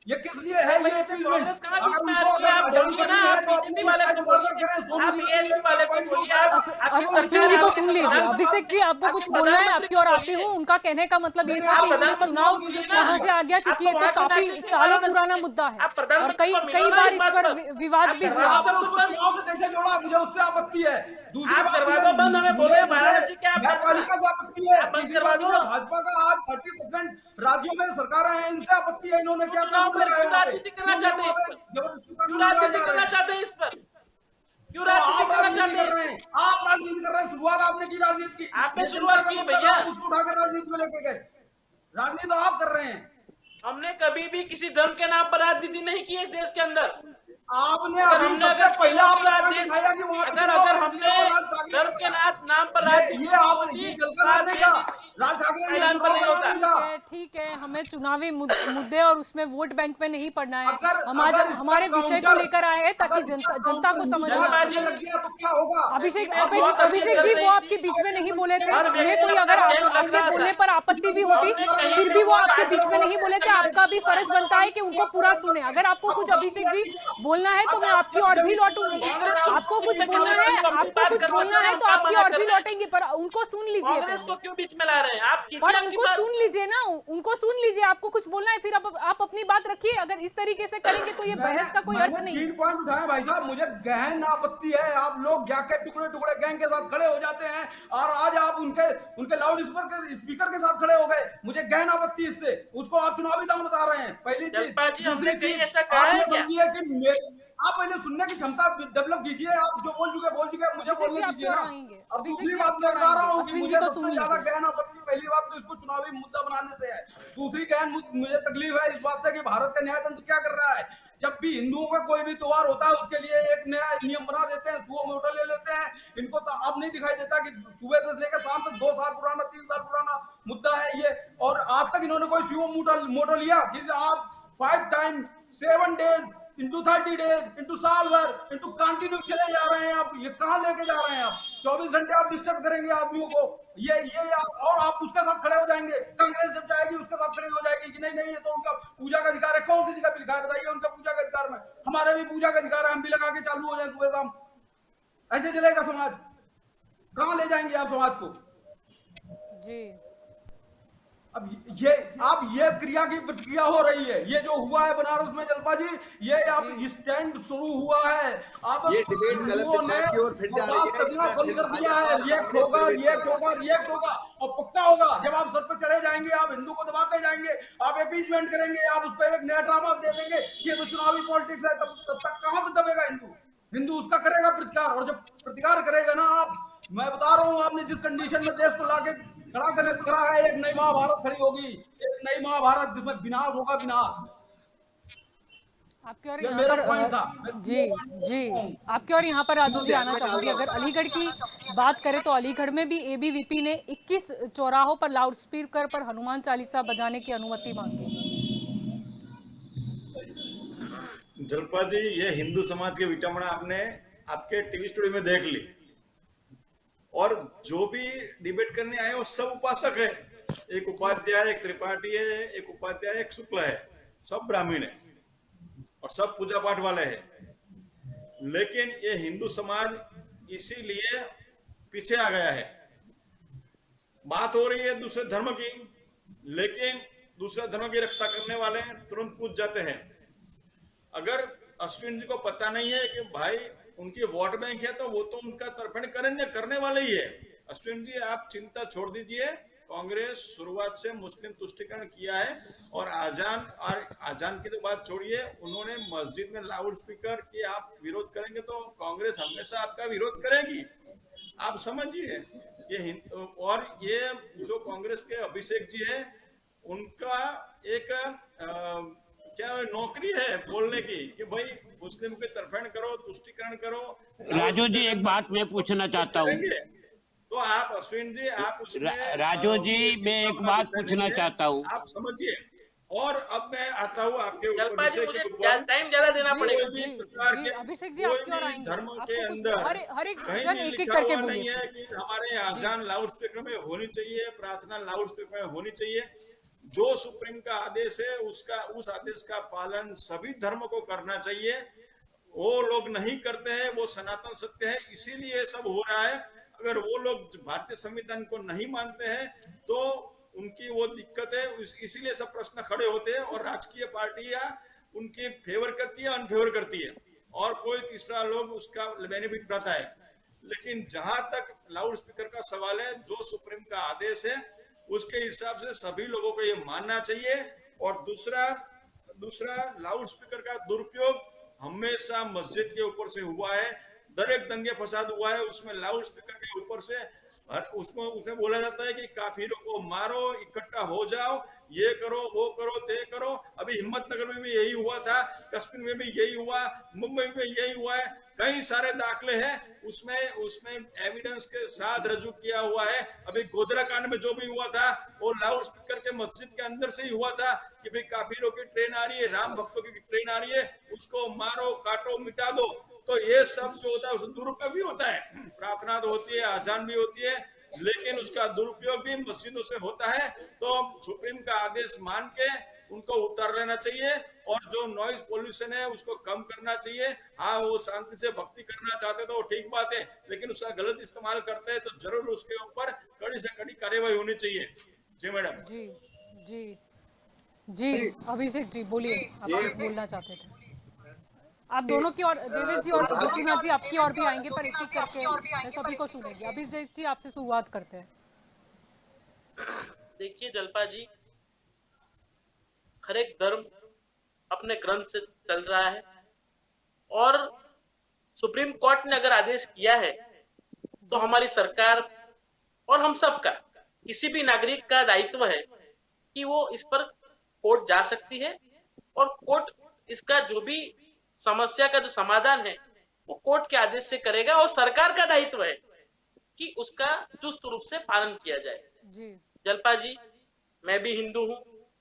ये किस लिए है? भाई ये इसमें appeasement? कांग्रेस कहाँ अगर बीच में आ उनको रही है? अगर आप अजान बोलिए ना, करनी है आप तो बीजेपी अपनी वाले माइक को उठाकर बोलिए, करें। आप बीएसपी वाले को बोलिए, आप आपकी अश्विन जी सरकार को है, सुन आपके लीजिए। प्रधानमंत्री अभिषेक जी आपको कुछ आपके बोलना है, प्रधानमंत्री आपकी को और आती बोलिए। हूँ। उनका कहने का मतलब ये था आप कि इसमें प्रधानमंत्री चुनाव को बोलिए ना। कहाँ से आ गया, क्योंकि ये आपको तो वहाँ के काफी नागरिक से सालों बात पुराना करनी है। मुद्दा है आप और प्रधानमंत्री कई को मिलो कई ना बार इस इस बात पर पर। विवाद आप भी हुआ दरवाजा है। बंद उसको चुनाव से कैसे जोड़ा? मुझे उससे आपत्ति है। दूसरी आप बात दरवाजा बंद हमें बोल रहे हैं, वाराणसी क्या आप न्यायपालिका से आपत्ति है। आप बंद तीसरी करवा बात दो। मुझे भाजपा का आज 30% राज्यों में सरकारें हैं, इनसे आपत्ति है। इन्होंने क्यों क्या चुनाव कानून में लगाए क्यों वहाँ पे? राजनीति करना क्यों चाहते हैं वहाँ इस पे पर? जबरदस्ती क्यों कानून लगाए राजनीति जा रहे करना हैं? चाहते हैं इस पर? क्यों तो राजनीति आप करना राजनीति चाहते कर हैं? रहे हैं, आप राजनीति कर रहे हैं। शुरुआत आपने की राजनीति की। आपने ये शुरुआत जनता का की मुद्दा भैया। था, आप उसको उठाकर राजनीति में लेके गए। राजनीति तो आप कर रहे हैं। हमने कभी भी किसी धर्म के नाम पर राजनीति नहीं की है इस देश के अंदर। आपने अगर अभी हमने सबसे अगर पहले आपने पूरा पॉइंट देश उठाया कि वहाँ पे अगर चुनाव अगर लड़ हमने लिया और राज ठाकरे धर्म के ने नाम पर ये राजनीति की आप होती ये तो जलकर आज नहीं देश का इस राज ठाकरे ने मैदान पर चुनाव नहीं होता। लड़ा नहीं का। ठीक है, हमें चुनावी मुद्दे और उसमें वोट बैंक पे नहीं पड़ना है। हम आज अगर इसका हमारे विषय को काउंटर- लेकर आए हैं ताकि अगर इसका जनता को काउंटर समझ हिंदू में आ करने सके। लग गया तो क्या होगा? अभिषेक मैं बहुत अच्छी अभिषेक कर जी, रही वो थी। आपके बीच में नहीं बोले थे। हर उन्हें व्यक्ति कोई का अगर टाइम लग आपके रहा बोलने था। पर आपत्ति भी होती, हमने कहीं फिर से भी वो वो आपके बात बीच में नहीं बोले थे। आपका भी फर्ज बनता है कि उनको पूरा सुने। अगर आपको कुछ अभिषेक जी बोलना है तो मैं आपकी और भी लौटूंगी। आपको कुछ बोलना है, आपको कुछ बोलना है तो आपकी और भी लौटेंगे, पर उनको सुन लीजिए कांग्रेस को पहले। क्यों बीच में ला रहे हैं आप? कीजिए पर आपकी उनको बात। सुन लीजिए ना, उनको सुन लीजिए। आपको कुछ बोलना है, फिर आप अपनी बात रखिए। अगर इस तरीके से करेंगे तो ये बहस का कोई अर्थ नहीं है। 3 पॉइंट उठाए भाई साहब, मुझे गहन आपत्ति है। आप लोग जाके टुकड़े टुकड़े गैंग के साथ खड़े हो जाते हैं और आज आप उनके लाउड स्पीकर के साथ खड़े हो गए। मुझे गहन आपत्ति इससे। उसको आप चुनावी दांव बता रहे हैं, पहली चीज। जसपा जी, हमने दूसरी कहीं चीज, ऐसा कहा है आप ये क्या? समझिए कि आप पहले सुनने की क्षमता डेवलप कीजिए। आप जो बोल चुके मुझे अभिषेक बोलने जी, आप दीजिए क्यों ना। आएंगे? अब अभिषेक दूसरी जी, बात आप मैं क्यों बता रहा आएंगे? हूँ कि अश्विन जी मुझे को सबसे सुन ज्यादा लीजिए। गहन आपत्ति पहली बात तो इसको चुनावी मुद्दा बनाने से है। दूसरी गहन मुझे तकलीफ है इस बात से कि भारत का न्याय तंत्र क्या कर रहा है। जब भी हिंदुओं का कोई भी त्योहार होता है उसके लिए एक नया नियम बना देते हैं, सुओ मोटो ले लेते हैं। इनको तो अब नहीं दिखाई देता कि सुबह से लेकर शाम तक 2 साल पुराना 3 साल पुराना मुद्दा है ये। और आज तक इन्होंने कोई सुओ मोटो लिया कि आप 5 time 7 days into 30 days into साल भर इंटू कंटिन्यू चले जा रहे हैं। आप ये कहां लेके जा रहे हैं? आप 24 घंटे आप डिस्टर्ब करेंगे आदमियों को। और आप उसके साथ खड़े हो जाएंगे। कांग्रेस जब जाएगी उसके साथ खड़े हो जाएगी कि नहीं नहीं ये तो उनका पूजा का अधिकार है। कौन सी जगह पे लिखा है बताइए उनका पूजा का अधिकार में? हमारे भी पूजा का अधिकार है, हम भी लगा के चालू हो जाए सुबह शाम। ऐसे चलेगा समाज? कहां ले जाएंगे आप समाज को? जी, अब ये क्रिया की प्रतिक्रिया हो रही है। ये जो हुआ है बनारस में जलपा जी, ये आप स्टैंड शुरू हुआ है। अब ये डिबेट गलत दिशा की ओर फिर जा रही है। करना इसमें बंद फिर कर दिया है। भाजपा रिएक्ट होगा और पक्का होगा। जब आप सर पे चढ़े जाएंगे, आप हिंदू को दबाते जाएंगे, आप अपीजमेंट करेंगे, आप उस पर एक नया ड्रामा दे देंगे। ये तो चुनावी पॉलिटिक्स है। तब तक कहां तक दबेगा हिंदू? हिंदू उसका करेगा प्रतिकार, और जब प्रतिकार करेगा ना आप, मैं बता रहा हूँ, आपने जिस कंडीशन में देश को लाके करा है, एक नई महाभारत खड़ी होगी, एक नई महाभारत जिसमें विनाश होगा, विनाश। आपके और ये यहाँ मेरा पर पॉइंट था। जी जी, आपके और यहाँ पर राजू जी आना चाहूंगी। अगर अलीगढ़ की बात करें तो अलीगढ़ में भी एबीवीपी ने 21 चौराहों पर लाउड स्पीकर पर हनुमान चालीसा बजाने की अनुमति मांगी। जलपा जी, ये हिंदू समाज की विटंबना आपने आपके टीवी स्टूडियो में देख ली, और जो भी डिबेट करने आए वो सब उपासक है। एक उपाध्याय, एक त्रिपाठी है, एक उपाध्याय, एक शुक्ल है, सब ब्राह्मण है और सब पूजा पाठ वाले हैं। लेकिन ये हिंदू समाज इसीलिए पीछे आ गया है। बात हो रही है दूसरे धर्म की, लेकिन दूसरे धर्म की रक्षा करने वाले तुरंत पूछ जाते हैं। अगर अश्विन जी को पता नहीं है कि भाई उनकी वोट बैंक है, तो वो तो उनका तर्पण करने वाले ही है। अश्विन जी, आप चिंता छोड़ दीजिए। कांग्रेस शुरुआत से मुस्लिम तुष्टीकरण किया है, और आजान की तो बात छोड़िए, उन्होंने मस्जिद में लाउड स्पीकर की आप विरोध करेंगे तो कांग्रेस हमेशा आपका विरोध करेगी, आप समझिए। और ये जो कांग्रेस के अभिषेक जी है, उनका एक क्या नौकरी है बोलने की कि भाई मुस्लिम के तर्पण करो, तुष्टीकरण करो। राजू जी, एक बात मैं पूछना चाहता हूँ। तो आप अश्विन जी, आप उसमें राजू जी, मैं एक बात पूछना चाहता हूँ, आप समझिए। और अब मैं आता हूँ आपके ऊपर, मुझे टाइम ज्यादा देना पड़ेगा। जी, अभिषेक जी आपकी ओर आएंगे। धर्म के अंदर हर एक कहीं जन भी एक एक लिखा करके हुआ बोलिए। नहीं है कि हमारे आजान लाउड स्पीकर में होनी चाहिए, प्रार्थना लाउड स्पीकर में होनी चाहिए। जो सुप्रीम का आदेश है, उस आदेश का पालन सभी धर्म को करना चाहिए। वो लोग नहीं करते हैं, वो सनातन सत्य है, इसीलिए सब हो रहा है। अगर वो लोग भारतीय संविधान को नहीं मानते हैं तो उनकी वो दिक्कत है, इसीलिए सब प्रश्न खड़े होते हैं, और राजकीय पार्टियां उनकी फेवर करती है, अनफेवर करती है, और कोई तीसरा लोग उसका बेनिफिट उठाता है। लेकिन जहां तक लाउड स्पीकर का सवाल है, जो सुप्रीम का आदेश है उसके हिसाब से सभी लोगों को ये मानना चाहिए। और दूसरा लाउड स्पीकर का दुरुपयोग हमेशा मस्जिद के ऊपर से हुआ है। दरेक दंगे फसाद हुआ है, उसमें लाउड स्पीकर के ऊपर से उसमें बोला जाता है कि काफिरों को मारो, इकट्ठा हो जाओ, ये करो, वो करो, ते करो। अभी हिम्मतनगर में भी यही हुआ था, कश्मीर में भी यही हुआ, मुंबई में यही हुआ है। कई सारे दाखले हैं, उसमें एविडेंस के साथ रजू किया हुआ है। अभी गोधरा कांड में जो भी हुआ था वो लाउड स्पीकर के मस्जिद के अंदर से ही हुआ था कि भाई काफिरों की ट्रेन आ रही है, राम भक्तों की ट्रेन आ रही है, उसको मारो, काटो, मिटा दो। तो ये सब जो होता है उसका दुरुपयोग भी होता है। प्रार्थना तो होती है, आजान भी होती है, लेकिन उसका दुरुपयोग भी मस्जिदों से होता है। तो सुप्रीम का आदेश मान के उनको उतार लेना चाहिए, और जो नॉइज पोल्यूशन है उसको कम करना चाहिए। हाँ, वो शांति से भक्ति करना चाहते तो ठीक बात है, लेकिन उसका गलत इस्तेमाल करते हैं तो जरूर उसके ऊपर कड़ी से कड़ी कार्यवाही होनी चाहिए। जी मैडम। जी जी जी, अभिषेक जी बोलिए, आप कुछ बोलना चाहते थे। आप दोनों की और, देवेश जी और ज्योतिनाथ जी आपकी और भी आएंगे, पर एक एक करके सभी को सुनेंगे। अभिषेक जी, आपसे शुरुआत करते हैं। देखिए जलपा जी, हर एक धर्म अपने ग्रंथ से चल रहा है, और सुप्रीम कोर्ट ने अगर आदेश किया है तो हमारी सरकार और हम सब का, किसी भी नागरिक का दायित्व है कि वो इस पर कोर्ट जा सकती है, और कोर्ट इसका जो भी समस्या का जो समाधान है वो कोर्ट के आदेश से करेगा, और सरकार का दायित्व है कि उसका चुस्त रूप से पालन किया जाए। जी जलपा जी, मैं भी हिंदू हूँ,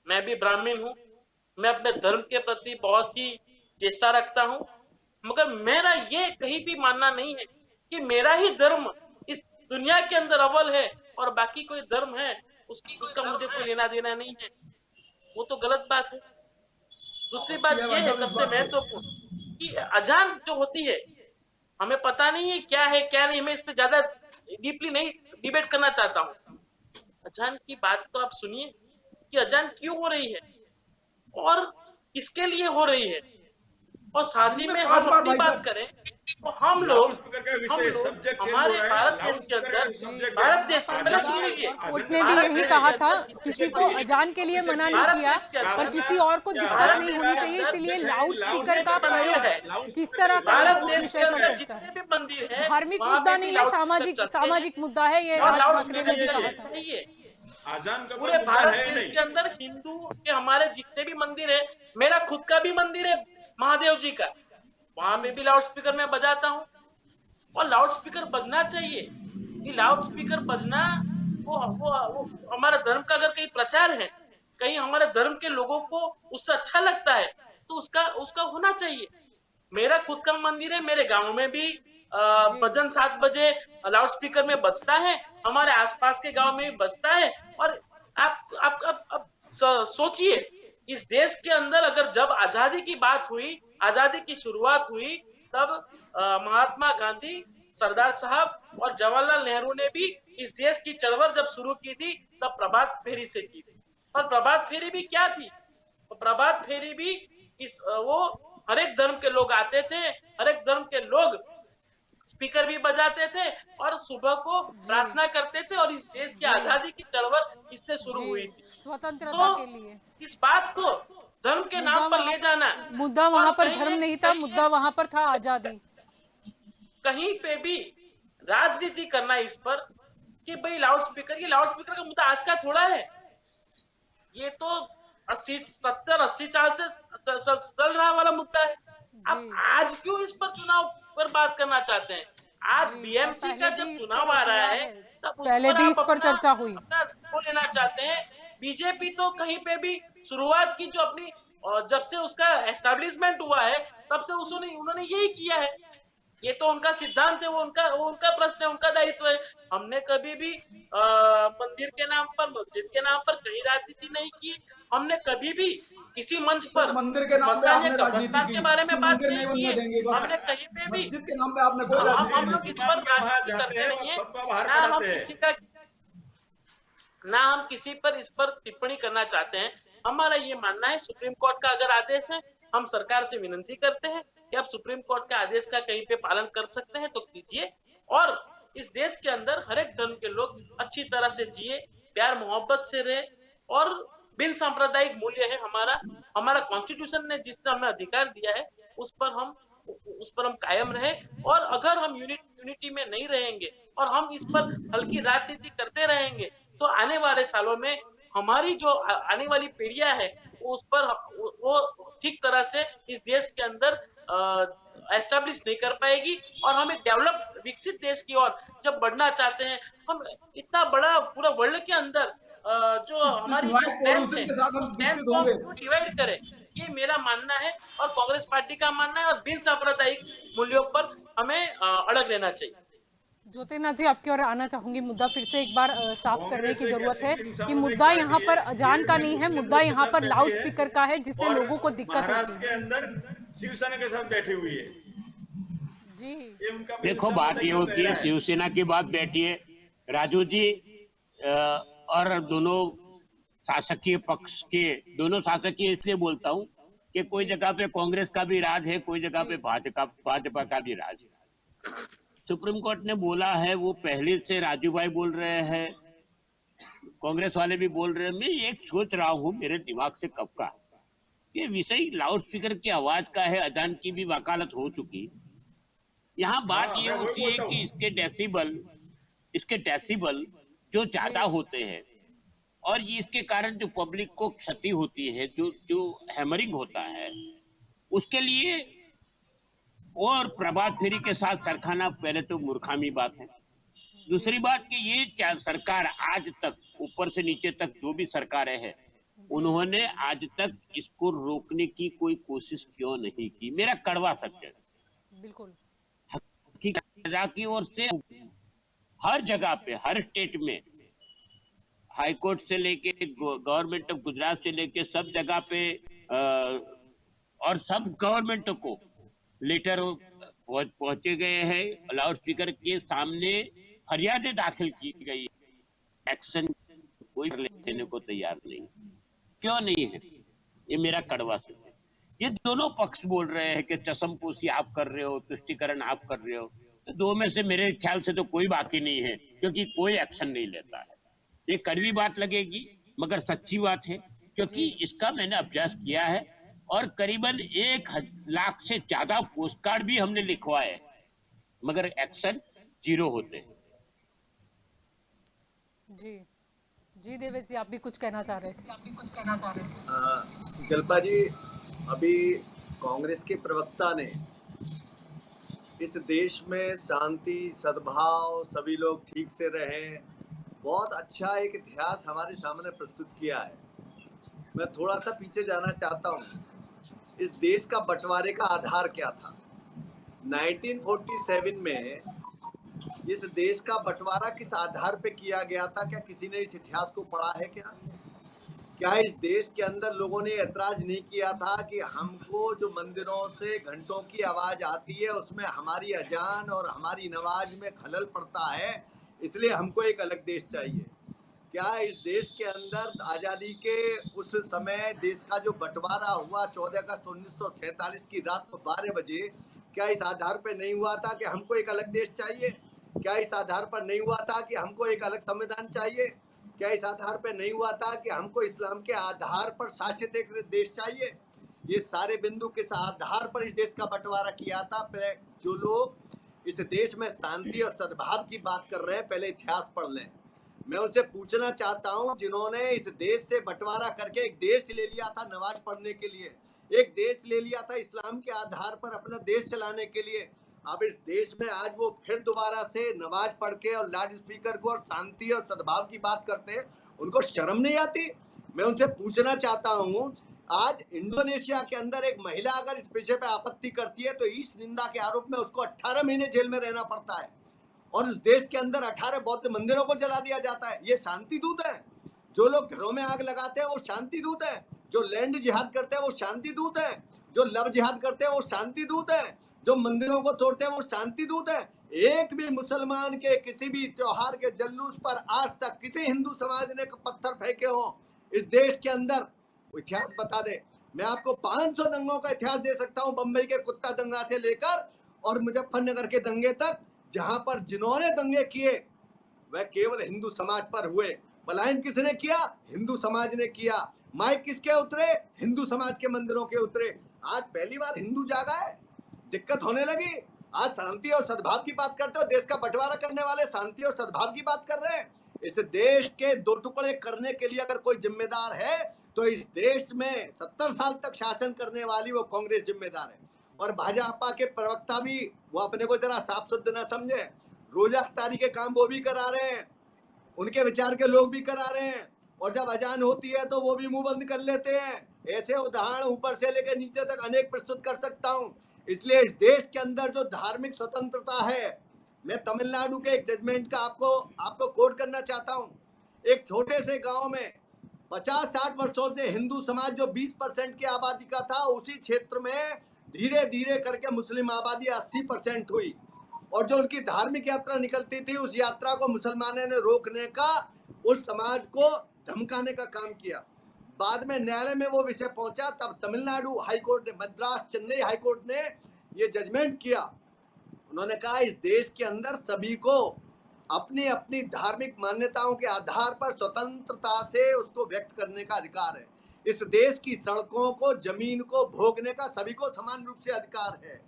मैं भी ब्राह्मण हूँ, मैं अपने धर्म के प्रति बहुत ही चेष्टा रखता हूँ, मगर मेरा ये कहीं भी मानना नहीं है कि मेरा ही धर्म इस दुनिया के अंदर अव्वल है और बाकी कोई धर्म है उसका मुझे कोई लेना देना नहीं है। वो तो गलत बात है। दूसरी बात ये है सबसे महत्वपूर्ण, कि अजान जो होती है, हमें पता नहीं है क्या है क्या नहीं, मैं इस पे ज्यादा डीपली नहीं डिबेट करना चाहता हूँ। अजान की बात तो आप सुनिए कि अजान क्यों हो रही है और किसके लिए हो रही है, और साथ ही में हम अपनी बात करें तो हम लाउड लोग स्पीकर का विषय सब्जेक्ट चेंज हो हमारे रहा है। भारत लाउड देश के स्पीकर का अंदर सब्जेक्ट भारत देश में मेरा आजादी सुनिए कोर्ट ने भी भारत यही देश कहा के था, अंदर किसी को अजान के लिए मना नहीं भारत किया, देश के अंदर पर किसी और को दिक्कत भारत नहीं देश होनी के चाहिए, अंदर इसलिए देखिए, लाउड स्पीकर का लाउड प्रयोग स्पीकर किस तरह का भारत उस देश विषय के पर अंदर चर्चा है। जितने भी मंदिर है धार्मिक वहाँ मुद्दा पे भी नहीं है, लाउड सामाजिक स्पीकर चलते हैं सामाजिक मुद्दा है, ये और राज लाउड ठाकरे ने भी स्पीकर कहा था। चाहिए। आजान का कोई पूरे मुद्दा भारत है ही देश नहीं। के अंदर हिंदू के हमारे जितने भी मंदिर है, मेरा खुद का भी मंदिर है महादेव जी का, वहां पे भी लाउड स्पीकर मैं बजाता हूँ और लाउड स्पीकर बजना चाहिए। ये लाउड स्पीकर बजना वो हमारे धर्म का अगर कहीं प्रचार है, कहीं हमारे धर्म के लोगों को उससे अच्छा लगता है तो उसका उसका होना चाहिए। मेरा खुद का मंदिर है, मेरे गांव में भी भजन 7 बजे लाउड स्पीकर में बजता है, हमारे आसपास के गांव में भी बजता है। और आप सोचिए, इस देश के अंदर अगर जब आजादी की बात हुई, आजादी की शुरुआत हुई, तब महात्मा गांधी, सरदार साहब और जवाहरलाल नेहरू ने भी इस देश की चळवळ जब शुरू की थी तब प्रभात फेरी से की थी। और प्रभात फेरी भी क्या थी? तो प्रभात फेरी भी वो हर एक धर्म के लोग आते थे, हर एक धर्म के लोग स्पीकर भी बजाते थे और सुबह को प्रार्थना करते थे और इस देश की आजादी की चळवळ इससे शुरू हुई थी। स्वतंत्रता तो के लिए इस बात को धर्म के नाम पर ले जाना, मुद्दा वहां पर कहीं धर्म न नहीं था, कहीं मुद्दा वहां पर था आजादी। कहीं पे भी राजनीति करना इस पर कि भाई लाउड स्पीकर, ये लाउड स्पीकर का मुद्दा आज का थोड़ा है, ये तो 70-80 साल से चल रहा वाला मुद्दा है। अब आज क्यों इस पर चुनाव पर बात करना चाहते हैं? आज बीएमसी का जब चुनाव आ रहा है तब पहले भी इस पर चर्चा हुई। अपना वो लेना चाहते हैं। बीजेपी तो कहीं पे भी शुरुआत की जो अपनी, जब से उसका एस्टेब्लिशमेंट हुआ है तब से उन्होंने यही किया है। ये तो उनका सिद्धांत है, वो उनका प्रश्न है, उनका दायित्व है। हमने कभी भी मंदिर के नाम पर, मस्जिद के नाम पर कहीं राजनीति नहीं की। हमने कभी भी किसी मंच पर मंदिर के नाम पे आपने राजनीति कब्रिस्तान की, के बारे में बात मंदिर नहीं बनने की देंगे है। बस। हमने कहीं पे भी मस्जिद के नाम पे आपने कोई हम राजनीति लोग नहीं इस की। पर वहाँ राजनीति जाते करते हैं नहीं और है, फतवा बाहर ना हम पढ़ाते हैं। किसी का, ना हम किसी पर इस पर टिप्पणी करना चाहते हैं। हमारा ये मानना है, सुप्रीम कोर्ट का अगर आदेश है, हम सरकार से विनती करते हैं कि आप सुप्रीम कोर्ट के आदेश का कहीं पे पालन कर सकते हैं तो कीजिए और इस देश के अंदर हर एक धर्म के लोग अच्छी तरह से जिए, प्यार मोहब्बत से रहे और बिन सांप्रदायिक मूल्य है हमारा कॉन्स्टिट्यूशन ने जिसने हमें अधिकार दिया है उस पर हम कायम रहे। और अगर हम यूनिटी में नहीं रहेंगे और हम इस पर हल्की राजनीति करते रहेंगे तो आने वाले सालों में हमारी जो आने वाली पीढ़ियां है उस पर वो ठीक तरह से इस देश के अंदर एस्टेब्लिश नहीं कर पाएगी। और हम एक डेवलप विकसित देश की ओर जब बढ़ना चाहते हैं, हम इतना बड़ा पूरा वर्ल्ड के अंदर जो हमारी नॉइस स्ट्रेंथ पॉल्यूशन है के साथ हम उस स्ट्रेंथ विकसित को होंगे। हम डिवाइड करें, ये मेरा मानना है और कांग्रेस पार्टी का मानना है। और बिन सांप्रदायिक मूल्यों पर हमें अड़ग रहना चाहिए। ज्योतिर्नाथ जी, आपकी ओर आना चाहूंगी। मुद्दा फिर से एक बार साफ करने की कांग्रेस एक जरूरत ऐसी है इंसान कि है, मुद्दा एक यहाँ पार्टी पर है, अजान का ये नहीं है, मुस्लिम मुद्दा लीग के यहाँ साथ पर बैठी लाउड है स्पीकर का है जिससे और लोगों को दिक्कत होती महाराष्ट्र है। के अंदर शिवसेना के साथ बैठी हुई है। जी ये उनका देखो, बात ये होती है, शिवसेना की बात बैठी है राजू जी, और दोनों शासकीय पक्ष के, दोनों शासकीय इसलिए बोलता हूँ कि कोई जगह पे कांग्रेस का भी राज है, कोई जगह पे भाजपा का भी राज है। सुप्रीम कोर्ट ने बोला है, वो पहले से राजू भाई बोल रहे हैं, कांग्रेस वाले भी बोल रहे हैं। मैं एक सोच रहा हूँ मेरे दिमाग से कब का, ये विषय लाउड स्पीकर की आवाज का है, अजान की भी वकालत हो चुकी। यहाँ बात ये मैं वही होती है बोलता कि हूँ। इसके डेसिबल जो ज्यादा होते हैं और ये इसके कारण जो पब्लिक को क्षति होती है, जो हैमरिंग होता है, उसके लिए और प्रभात फेरी के साथ सरखाना पहले तो मूर्खामी बात है। दूसरी बात कि ये सरकार आज तक ऊपर से नीचे तक जो भी सरकारें हैं, उन्होंने आज तक इसको रोकने की कोई कोशिश क्यों नहीं की? मेरा कड़वा सत्य, बिल्कुल की ओर से हर जगह पे, हर स्टेट में, हाई कोर्ट से लेके गवर्नमेंट ऑफ गुजरात से लेके सब जगह पे और सब गवर्नमेंट को लेटर पहुंचे गए हैं, लाउड स्पीकर के सामने फरियादें दाखिल की गई, एक्शन कोई लेने को तैयार नहीं। क्यों नहीं है? ये मेरा कड़वा सत्य है। ये दोनों पक्ष बोल रहे हैं कि चशमपोशी आप कर रहे हो, तुष्टिकरण आप कर रहे हो। तो दो में से मेरे ख्याल से तो कोई बाकी नहीं है, क्योंकि कोई एक्शन नहीं लेता है। ये कड़वी बात लगेगी मगर सच्ची बात है, क्योंकि इसका मैंने अभ्यास किया है और करीबन 1 लाख से ज्यादा पोस्ट कार्ड भी हमने लिखवाए, मगर एक्शन 0 होते हैं। जी जी देवेश जी, आप भी कुछ कहना चाह रहे थे। जलपा जी, अभी कांग्रेस के प्रवक्ता ने इस देश में शांति, सद्भाव, सभी लोग ठीक से रहें, बहुत अच्छा एक इतिहास हमारे सामने प्रस्तुत किया है। मैं थोड़ा सा पीछे जाना चाहता हूँ। इस देश का बंटवारे का आधार क्या था? 1947 में इस देश का बंटवारा किस आधार पे किया गया था? क्या किसी ने इस इतिहास को पढ़ा है क्या? क्या इस देश के अंदर लोगों ने ऐतराज नहीं किया था कि हमको जो मंदिरों से घंटों की आवाज आती है उसमें हमारी अजान और हमारी नमाज में खलल पड़ता है, इसलिए हमको एक अलग देश चाहिए? क्या इस देश के अंदर आजादी के उस समय देश का जो बंटवारा हुआ 14 अगस्त 1947 की रात को 12 बजे, क्या इस आधार पर नहीं हुआ था कि हमको एक अलग देश चाहिए? क्या इस आधार पर नहीं हुआ था कि हमको एक अलग संविधान चाहिए? क्या इस आधार पर नहीं हुआ था कि हमको इस्लाम के आधार पर शासित एक देश चाहिए? ये सारे बिंदु किस आधार पर इस देश का बंटवारा किया था? पहले जो लोग इस देश में शांति और सद्भाव की बात कर रहे हैं, पहले इतिहास पढ़ लें। मैं उनसे पूछना चाहता हूं, जिन्होंने इस देश से बंटवारा करके एक देश ले लिया था नमाज पढ़ने के लिए, एक देश ले लिया था इस्लाम के आधार पर अपना देश चलाने के लिए, अब इस देश में आज वो फिर दोबारा से नमाज पढ़ के और लाउड स्पीकर को और शांति और सद्भाव की बात करते हैं, उनको शर्म नहीं आती? मैं उनसे पूछना चाहता हूं, आज इंडोनेशिया के अंदर एक महिला अगर इस विषय पे आपत्ति करती है तो इस निंदा के आरोप में उसको 18 महीने जेल में रहना पड़ता है, और उस देश के अंदर 18 बौद्ध मंदिरों को जला दिया जाता है। ये शांति दूत है? जो लोग घरों में आग लगाते हैं वो शांति दूत है? जो लैंड जिहाद करते हैं वो शांति दूत है? जो लव जिहाद करते हैं वो शांति दूत है? जो मंदिरों को तोड़ते हैं वो शांति दूत है? एक भी मुसलमान के किसी भी त्योहार के जुलूस पर आज तक किसी हिंदू समाज ने पत्थर फेंके हो इस देश के अंदर? इतिहास बता दे। मैं आपको 500 दंगों का इतिहास दे सकता हूं, बंबई के कुत्ता दंगा से लेकर और मुजफ्फरनगर के दंगे तक, जहां पर जिन्होंने दंगे किए वह केवल हिंदू समाज पर हुए। पलायन किसने किया? हिंदू समाज ने किया। माइक किसके उतरे? हिंदू समाज के मंदिरों के उतरे। आज पहली बार हिंदू जागा है, दिक्कत होने लगी। आज शांति और सद्भाव की बात करते हो, देश का बंटवारा करने वाले शांति और सद्भाव की बात कर रहे हैं। इस देश के 2 टुकड़े करने के लिए अगर कोई जिम्मेदार है तो इस देश में 70 साल तक शासन करने वाली वो कांग्रेस जिम्मेदार है। और भाजपा के प्रवक्ता भी वो अपने को जरा साफ सुथरा न समझे, रोजा अफ्तारी के काम वो भी करा रहे हैं, उनके विचार के लोग भी करा रहे हैं, और जब अजान होती है तो वो भी मुंह बंद कर लेते हैं। ऐसे उदाहरण ऊपर से लेकर नीचे तक अनेक प्रस्तुत कर सकता हूं। इसलिए इस देश के अंदर जो धार्मिक स्वतंत्रता है, मैं तमिलनाडु के एक जजमेंट का आपको कोट करना चाहता हूं। एक छोटे से गांव में 50-60 वर्षों से हिंदू समाज जो 20% की आबादी का था, उसी क्षेत्र में धीरे धीरे करके मुस्लिम आबादी 80% हुई, और जो उनकी धार्मिक यात्रा निकलती थी उस यात्रा को मुसलमानों ने रोकने का, उस समाज को धमकाने का काम किया। बाद में न्यायालय में वो विषय पहुंचा, तब तमिलनाडु हाईकोर्ट ने, मद्रास चेन्नई हाईकोर्ट ने ये जजमेंट किया। उन्होंने कहा इस देश के अंदर सभी को अपनी अपनी धार्मिक मान्यताओं के आधार पर स्वतंत्रता से उसको व्यक्त करने का अधिकार है। इस देश की सड़कों को, जमीन को भोगने का सभी को समान रूप से अधिकार है।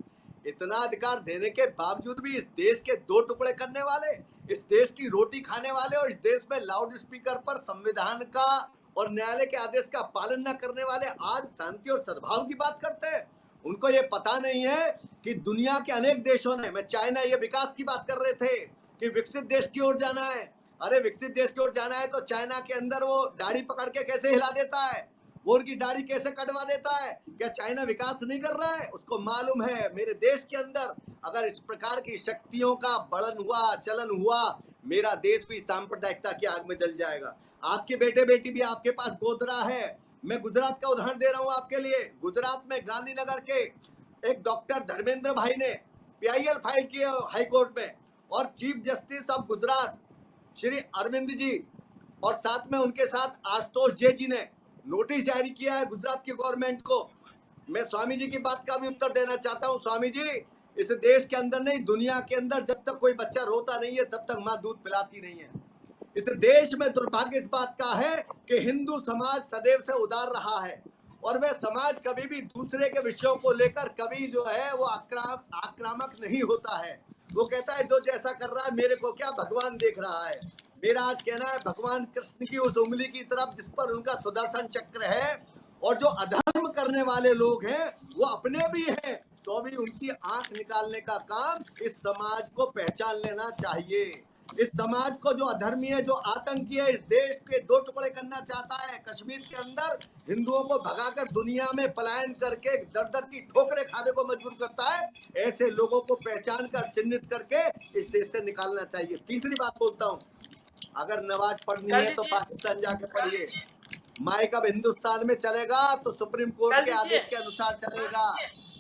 इतना अधिकार देने के बावजूद भी इस देश के 2 टुकड़े करने वाले, इस देश की रोटी खाने वाले और इस देश में लाउड स्पीकर पर संविधान का और न्यायालय के आदेश का पालन न करने वाले आज शांति और सद्भाव की बात करते हैं। उनको ये पता नहीं है कि दुनिया के अनेक देशों ने, मैं चाइना, ये विकास की बात कर रहे थे कि विकसित देश की ओर जाना है। अरे विकसित देश की ओर जाना है तो चाइना के अंदर वो दाढ़ी पकड़ के कैसे हिला देता है, वो उनकी दाढ़ी कैसे कटवा देता है? क्या चाइना विकास नहीं कर रहा है? उसको मालूम है मेरे देश के अंदर अगर इस प्रकार की शक्तियों का बढ़न हुआ, चलन हुआ, मेरा देश भी सांप्रदायिकता की आग में जल जाएगा। आपके बेटे बेटी भी आपके पास गोदरा है। मैं गुजरात का उदाहरण दे रहा हूं आपके लिए। गुजरात में गांधीनगर के एक डॉक्टर धर्मेंद्र भाई ने PIL फाइल किए हाईकोर्ट में, और chief justice of Gujarat Shri Arvind ji और साथ में उनके साथ आशुतोष जे जी ने नोटिस जारी किया है गुजरात की गवर्नमेंट को मैं स्वामी जी की बात का भी उत्तर देना चाहता हूँ। स्वामी जी, इस देश के अंदर नहीं, दुनिया के अंदर जब तक कोई बच्चा रोता नहीं है तब तक माँ दूध पिलाती नहीं है। इस देश में दुर्भाग्य इस बात का है कि हिंदू समाज सदैव से उदार रहा है और वह समाज कभी भी दूसरे के विषयों को लेकर कभी जो है वो आक्रामक नहीं होता है। वो कहता है जो जैसा कर रहा है मेरे को क्या, भगवान देख रहा है। मेरा आज कहना है भगवान कृष्ण की उस उंगली की तरफ जिस पर उनका सुदर्शन चक्र है, और जो अधर्म करने वाले लोग हैं वो अपने भी हैं, तो भी उनकी आंख निकालने का काम इस समाज को पहचान लेना चाहिए। इस समाज को जो अधर्मी है, जो आतंकी है, इस देश के दो टुकड़े करना चाहता है, कश्मीर के अंदर हिंदुओं को भगाकर दुनिया में पलायन करके दर दर की ठोकरें खाने को मजबूर करता है, ऐसे लोगों को पहचान कर चिन्हित करके इस देश से निकालना चाहिए। तीसरी बात बोलता हूँ, अगर नमाज पढ़नी है तो पाकिस्तान जाके पढ़िए। माइक अब हिंदुस्तान में चलेगा तो सुप्रीम कोर्ट के आदेश के अनुसार चलेगा।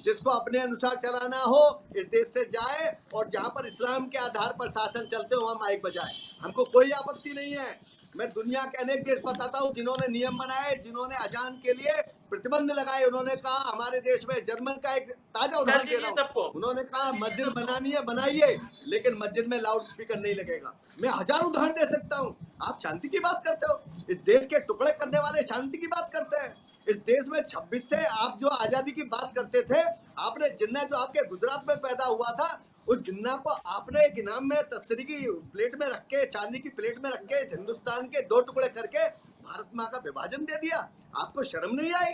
जिसको अपने अनुसार चलाना हो इस देश से जाए और जहां पर इस्लाम के आधार पर शासन चलते हो वहां माइक बजाए, हमको कोई आपत्ति नहीं है। मैं दुनिया के अनेक देश बताता हूँ जिन्होंने नियम बनाए, जिन्होंने अजान के लिए प्रतिबंध लगाए। उन्होंने कहा, हमारे देश में जर्मन का एक ताजा उदाहरण दे रहा हूँ, उन्होंने कहा मस्जिद बनानी है बनाइए, लेकिन मस्जिद में लाउड स्पीकर नहीं लगेगा। मैं हजार उदाहरण दे सकता हूँ। आप शांति की बात करते हो, इस देश के टुकड़े करने वाले शांति की बात करते हैं। इस देश में 26 से आप जो आजादी की बात करते थे, आपने जिन्ना जो आपके गुजरात में पैदा हुआ था, उस जिन्ना को आपने एक इनाम में तस्तरी की प्लेट में रख के, चांदी की प्लेट में रख के हिंदुस्तान के दो टुकड़े करके भारत माँ का विभाजन दे दिया। आपको शर्म नहीं आई?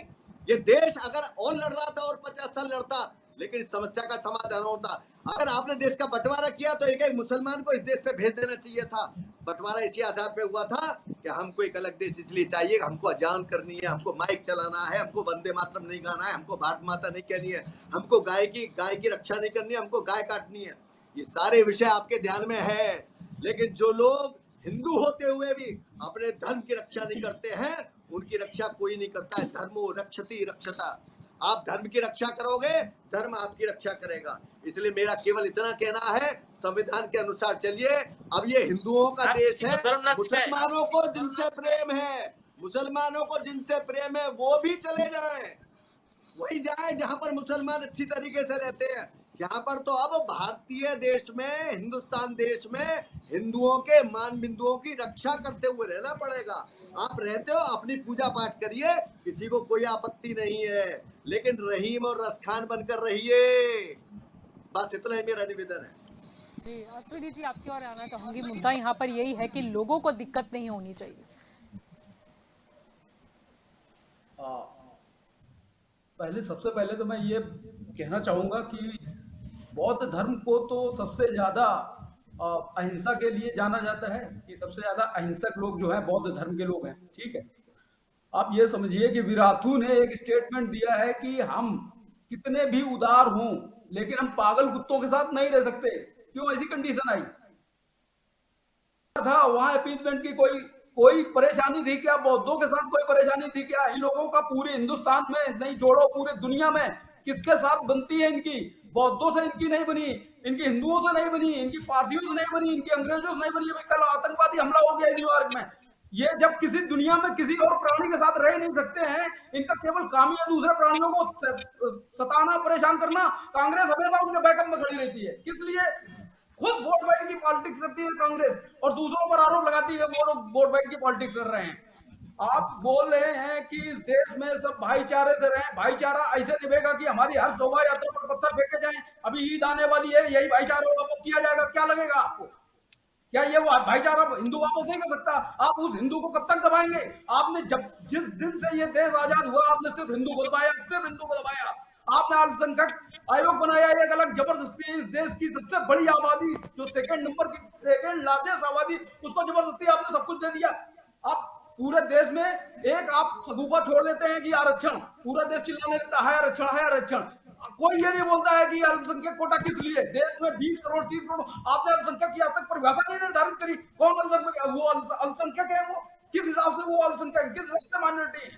ये देश अगर और लड़ रहा था और 50 साल लड़ता, लेकिन इस समस्या का समाधान होता। अगर आपने देश का बंटवारा किया तो एक एक मुसलमान को इस देश से भेज देना चाहिए था। बंटवारा इसी आधार पे हुआ था कि हमको एक अलग देश इसलिए चाहिए, हमको अजान करनी है, हमको माइक चलाना है, हमको वंदे मातरम नहीं गाना है, हमको भारत माता नहीं कहनी है, हमको गाय की रक्षा नहीं करनी है, हमको गाय काटनी है। ये सारे विषय आपके ध्यान में है, लेकिन जो लोग हिंदू होते हुए भी अपने धर्म की रक्षा नहीं करते हैं, उनकी रक्षा कोई नहीं करता है। धर्मो रक्षति रक्षता। आप धर्म की रक्षा करोगे, धर्म आपकी रक्षा करेगा। इसलिए मेरा केवल इतना कहना है, संविधान के अनुसार चलिए। अब ये हिंदुओं का देश है, मुसलमानों को जिनसे प्रेम है, मुसलमानों को जिनसे प्रेम है वो भी चले जाएं, वही जाए जहां पर मुसलमान अच्छी तरीके से रहते हैं। यहाँ पर तो अब भारतीय देश में, हिंदुस्तान देश में हिंदुओं के मान बिंदुओं की रक्षा करते हुए रहना पड़ेगा। आप रहते हो, अपनी पूजा पाठ करिए, किसी को कोई आपत्ति नहीं है, लेकिन रहीम और रसखान बनकर रहिए। बस इतना ही मेरा निवेदन है। जी अश्विनी जी, आपकी ओर आना चाहूंगी। मुद्दा यहाँ पर यही है कि लोगों को दिक्कत नहीं होनी चाहिए। सबसे पहले तो मैं ये कहना चाहूंगा कि बौद्ध धर्म को तो सबसे ज्यादा अहिंसा के लिए जाना जाता है, कि सबसे ज्यादा अहिंसक लोग जो है बौद्ध धर्म के लोग हैं। ठीक है, आप ये समझिए कि विराथू ने एक स्टेटमेंट दिया है कि हम कितने भी उदार हों लेकिन हम पागल कुत्तों के साथ नहीं रह सकते। क्यों ऐसी कंडीशन आई था? वहां अपीजमेंट की कोई परेशानी थी क्या? बौद्धों के साथ कोई परेशानी थी क्या? इन लोगों का पूरे हिंदुस्तान में नहीं छोड़ो, पूरे दुनिया में किसके साथ बनती है इनकी? बौद्धों से इनकी नहीं बनी, इनकी हिंदुओं से नहीं बनी, इनकी पारसियों से नहीं बनी, इनकी अंग्रेजों से नहीं बनी। अभी कल आतंकवादी हमला हो गया न्यूयॉर्क में। ये जब किसी दुनिया में किसी और प्राणी के साथ रह नहीं सकते हैं, इनका केवल काम ही है दूसरे प्राणियों को सताना, परेशान करना। कांग्रेस हमेशा उनके बैकअप में खड़ी रहती है। किस लिए? खुद वोट बैंक की पॉलिटिक्स करती है कांग्रेस और दूसरों पर आरोप लगाती है वो लोग वोट बैंक की पॉलिटिक्स कर रहे हैं। आप बोल रहे हैं कि इस देश में सब भाईचारे से रहें। भाईचारा ऐसे निभेगा कि हमारी हर शोभा यात्रा पर पत्थर फेंके जाएं। अभी ईद आने वाली है, यही भाईचारा वापस किया जाएगा, क्या लगेगा आपको? क्या ये भाईचारा हिंदू वापस नहीं कर सकता? आप उस हिंदू को कब तक दबाएंगे? आपने जिस दिन से ये देश आजाद हुआ, आपने सिर्फ हिंदू को दबाया, सिर्फ हिंदू को दबाया। आपने अल्पसंख्यक आयोग बनाया, एक अलग जबरदस्ती इस देश की सबसे बड़ी आबादी, जो सेकंड नंबर की, सेकंड लार्जेस्ट आबादी, उसको जबरदस्ती आपने सब कुछ दे दिया। आप पूरे देश में एक आप सदुपा छोड़ देते हैं कि आरक्षण, पूरा देश चिल्लाने लगता है आरक्षण है आरक्षण। कोई ये नहीं बोलता है कि अल्पसंख्यक कोटा किस लिए? देश में 20 करोड़ 30 करोड़, आपने अल्पसंख्यक की आज तक परिभाषा नहीं निर्धारित करी। कौन वो अल्पसंख्यक है? वो किस हिसाब से वो अल्पसंख्यक, किस हिसाब से माइनॉरिटी?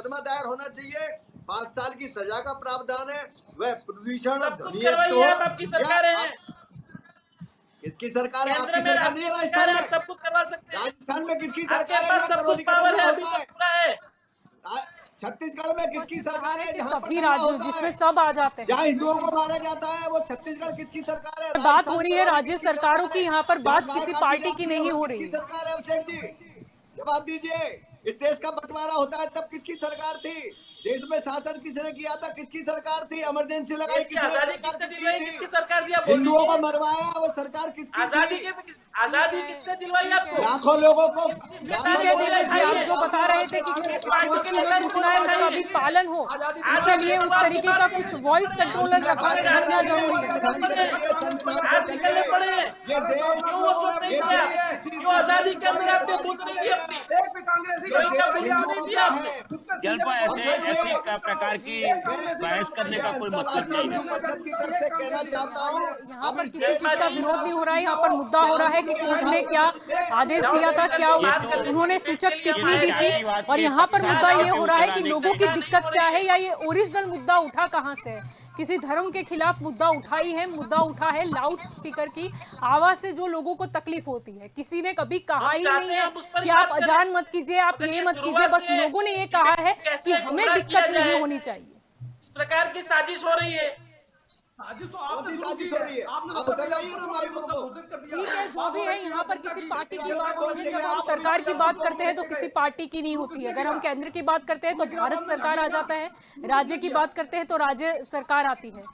मुकदमा दायर होना चाहिए, 5 साल की सजा का प्रावधान है, वह प्रदूषण सब कुछ ध्वनि करवाइए, तो आप आपकी सरकार है। किसकी सरकार है? केंद्र आपकी में सरकार आपकी नहीं है सरकार है, राजस्थान आप में? सब कुछ करवा सकते हैं। राजस्थान में किसकी आपके सरकार है पास जहाँ सब करोली कुछ का पावर दंगा है, अभी होता तो है? पूरा है। छत्तीसगढ़ में किसकी सरकार है कि जहाँ पर सभी दंगा राज्यों होता जिसमें है? सब आ जाते हैं। जहाँ हिंदुओं को मारा जाता है वो छत्तीसगढ़ किसकी सरकार है? बात राजस्थान हो रही है करोली राज्य किसकी सरकारों सरकार की, है? यहाँ पर जहाँ बात गाय किसी काटी पार्टी की जाती है नहीं वो हो किसकी रही है। सरकार है? अभिषेक जी जवाब दीजिए। इस देश का बंटवारा होता है तब किसकी सरकार थी? देश में शासन किसने किया था? किसकी सरकार थी? इमरजेंसी लगाई देश की किसने? आजादी सरकार किसने किसकी दिलवाई, थी? किसकी सरकार थी, आप बोल हिंदुओं को दीजिए। मरवाया वो सरकार किसकी आजादी थी? के आजादी किसने दिलवाई आपको? लाखों लोगों को ठीक है देवेश जी, आप जो बता रहे थे कि कोर्ट की जो सूचना है उसका भी पालन हो, इसके लिए उस तरीके का कुछ वॉइस कंट्रोलर रखना जरूरी है। आप निकलने पड़े हैं, ये देश क्यों वो सोच नहीं दिया? क्यों आजादी के अंदर आपने बूथ नहीं दी अपनी? क्यों इनका बूथ नहीं दिया आपने? जलपा ऐसे प्रकार की बहस करने का कोई मतलब नहीं है। परिषद की तरफ से कहना चाहता हूँ यहाँ पर किसी चीज का विरोध नहीं हो रहा है, यहाँ पर मुद्दा हो रहा है कि कोर्ट ने क्या आदेश दिया था, क्या उन्होंने सूचक टिप्पणी दी थी, और यहाँ पर मुद्दा ये हो रहा है कि लोगों की दिक्कत क्या है, या ये ओरिजिनल मुद्दा उठा कहाँ से है। किसी धर्म के खिलाफ मुद्दा उठाई है, मुद्दा उठा है लाउड स्पीकर की आवाज से जो लोगों को तकलीफ होती है। किसी ने कभी कहा ही नहीं है कि आप अजान मत कीजिए, आप ये मत कीजिए, बस लोगों ने ये कहा है कि हमें दिक्कत नहीं होनी चाहिए। इस प्रकार की साजिश हो रही है। ठीक है, जो भी है, यहाँ पर किसी पार्टी की बात नहीं है। जब हम सरकार की बात करते हैं तो किसी पार्टी की नहीं होती है। अगर हम केंद्र की बात करते हैं तो भारत सरकार आ जाता है, राज्य की बात करते हैं तो राज्य सरकार आती है,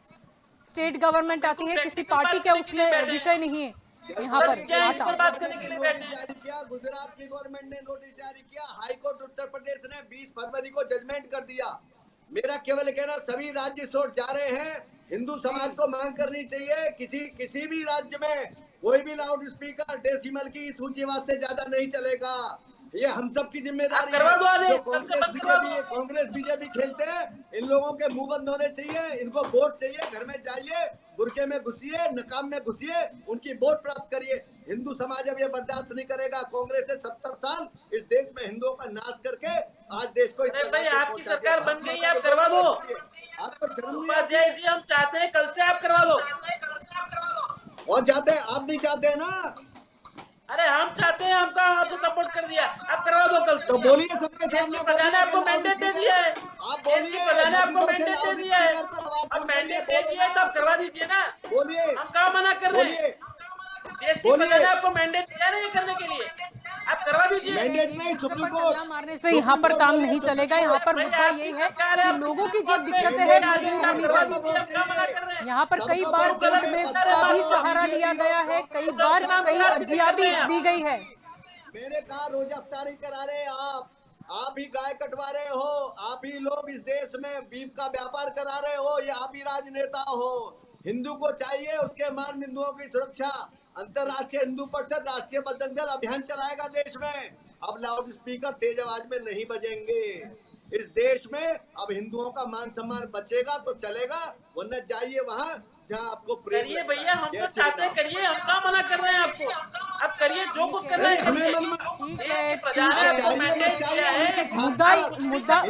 स्टेट गवर्नमेंट आती है। किसी पार्टी का उसमें विषय नहीं है यहाँ पर आता। बात करने के लिए बैठे हैं। जारी किया, गुजरात की गवर्नमेंट ने नोटिस जारी किया, हाईकोर्ट उत्तर प्रदेश ने 20 फरवरी को जजमेंट कर दिया। मेरा केवल कहना, सभी राज्य सोच जा रहे हैं, हिंदू समाज को मांग करनी चाहिए किसी भी राज्य में कोई भी लाउड स्पीकर डेसिमल की इस ऊंची आवाज से ज्यादा नहीं चलेगा। ये हम सब की जिम्मेदारी है। जो कांग्रेस बीजेपी खेलते हैं, इन लोगों के मुंह बंद होने चाहिए। इनको वोट चाहिए, घर में जाइए, बुरके में घुसिए, नकाब में घुसिए, उनकी वोट प्राप्त करिए। हिंदू समाज अब ये बर्दाश्त नहीं करेगा। कांग्रेस ने 70 साल इस देश में हिंदुओं का नाश करके आज देश को भाई आपकी सरकार बन गई है, आप करवा दो। आपको शर्म नहीं उपाध्याय आती? जी हम चाहते हैं कल से आप करवा दो। और जाते हैं, आप नहीं चाहते हैं ना? अरे हम चाहते हैं, हमका आपको सपोर्ट कर दिया, आप करवा दो कल से। तो बोलिए सबके सामने, प्रजा ने आपको मैंडेट दे दिया है, आप बोलिए, प्रजा ने आपको मैंडेट दे दिया है, अब मैंडेट दे दिया है तो आप करवा दीजिए ना। बोलिए, हम कहाँ मना कर रहे हैं? देश की प्रजा ने आपको मैंडेट दिया नहीं करने के लिए, आप करवा दीजिए। मैंडेट नहीं, सुप्रीम कोर्ट मारने से यहाँ पर काम नहीं चलेगा। यहाँ पर मुद्दा यही है कि लोगों की जो दिक्कतें हैं वो दूर होनी चाहिए। यहाँ पर कई बार कोर्ट में का भी सहारा लिया गया है, कई बार कई अर्जियां भी दी गई है। मैंने कहा रोज अफ्तारी करा रहे आप ही गाय कटवा रहे हो, आप ही लोग इस देश में बीफ का व्यापार करा रहे हो, ये आप ही राजनेता हो। हिंदू को चाहिए उसके मान बिंदुओं की सुरक्षा। अंतर्राष्ट्रीय हिंदू परिषद राष्ट्रीय बजरंग दल अभियान चलाएगा देश में। अब लाउड स्पीकर तेज आवाज में नहीं बजेंगे। इस देश में अब हिंदुओं का मान सम्मान बचेगा तो चलेगा, वरना जाइए वहाँ जहाँ आपको करिए भैया, हम तो चाहते हैं करिए, हम कहाँ मना कर रहे हैं आपको। अब करिए, जो कुछ करना है करिए।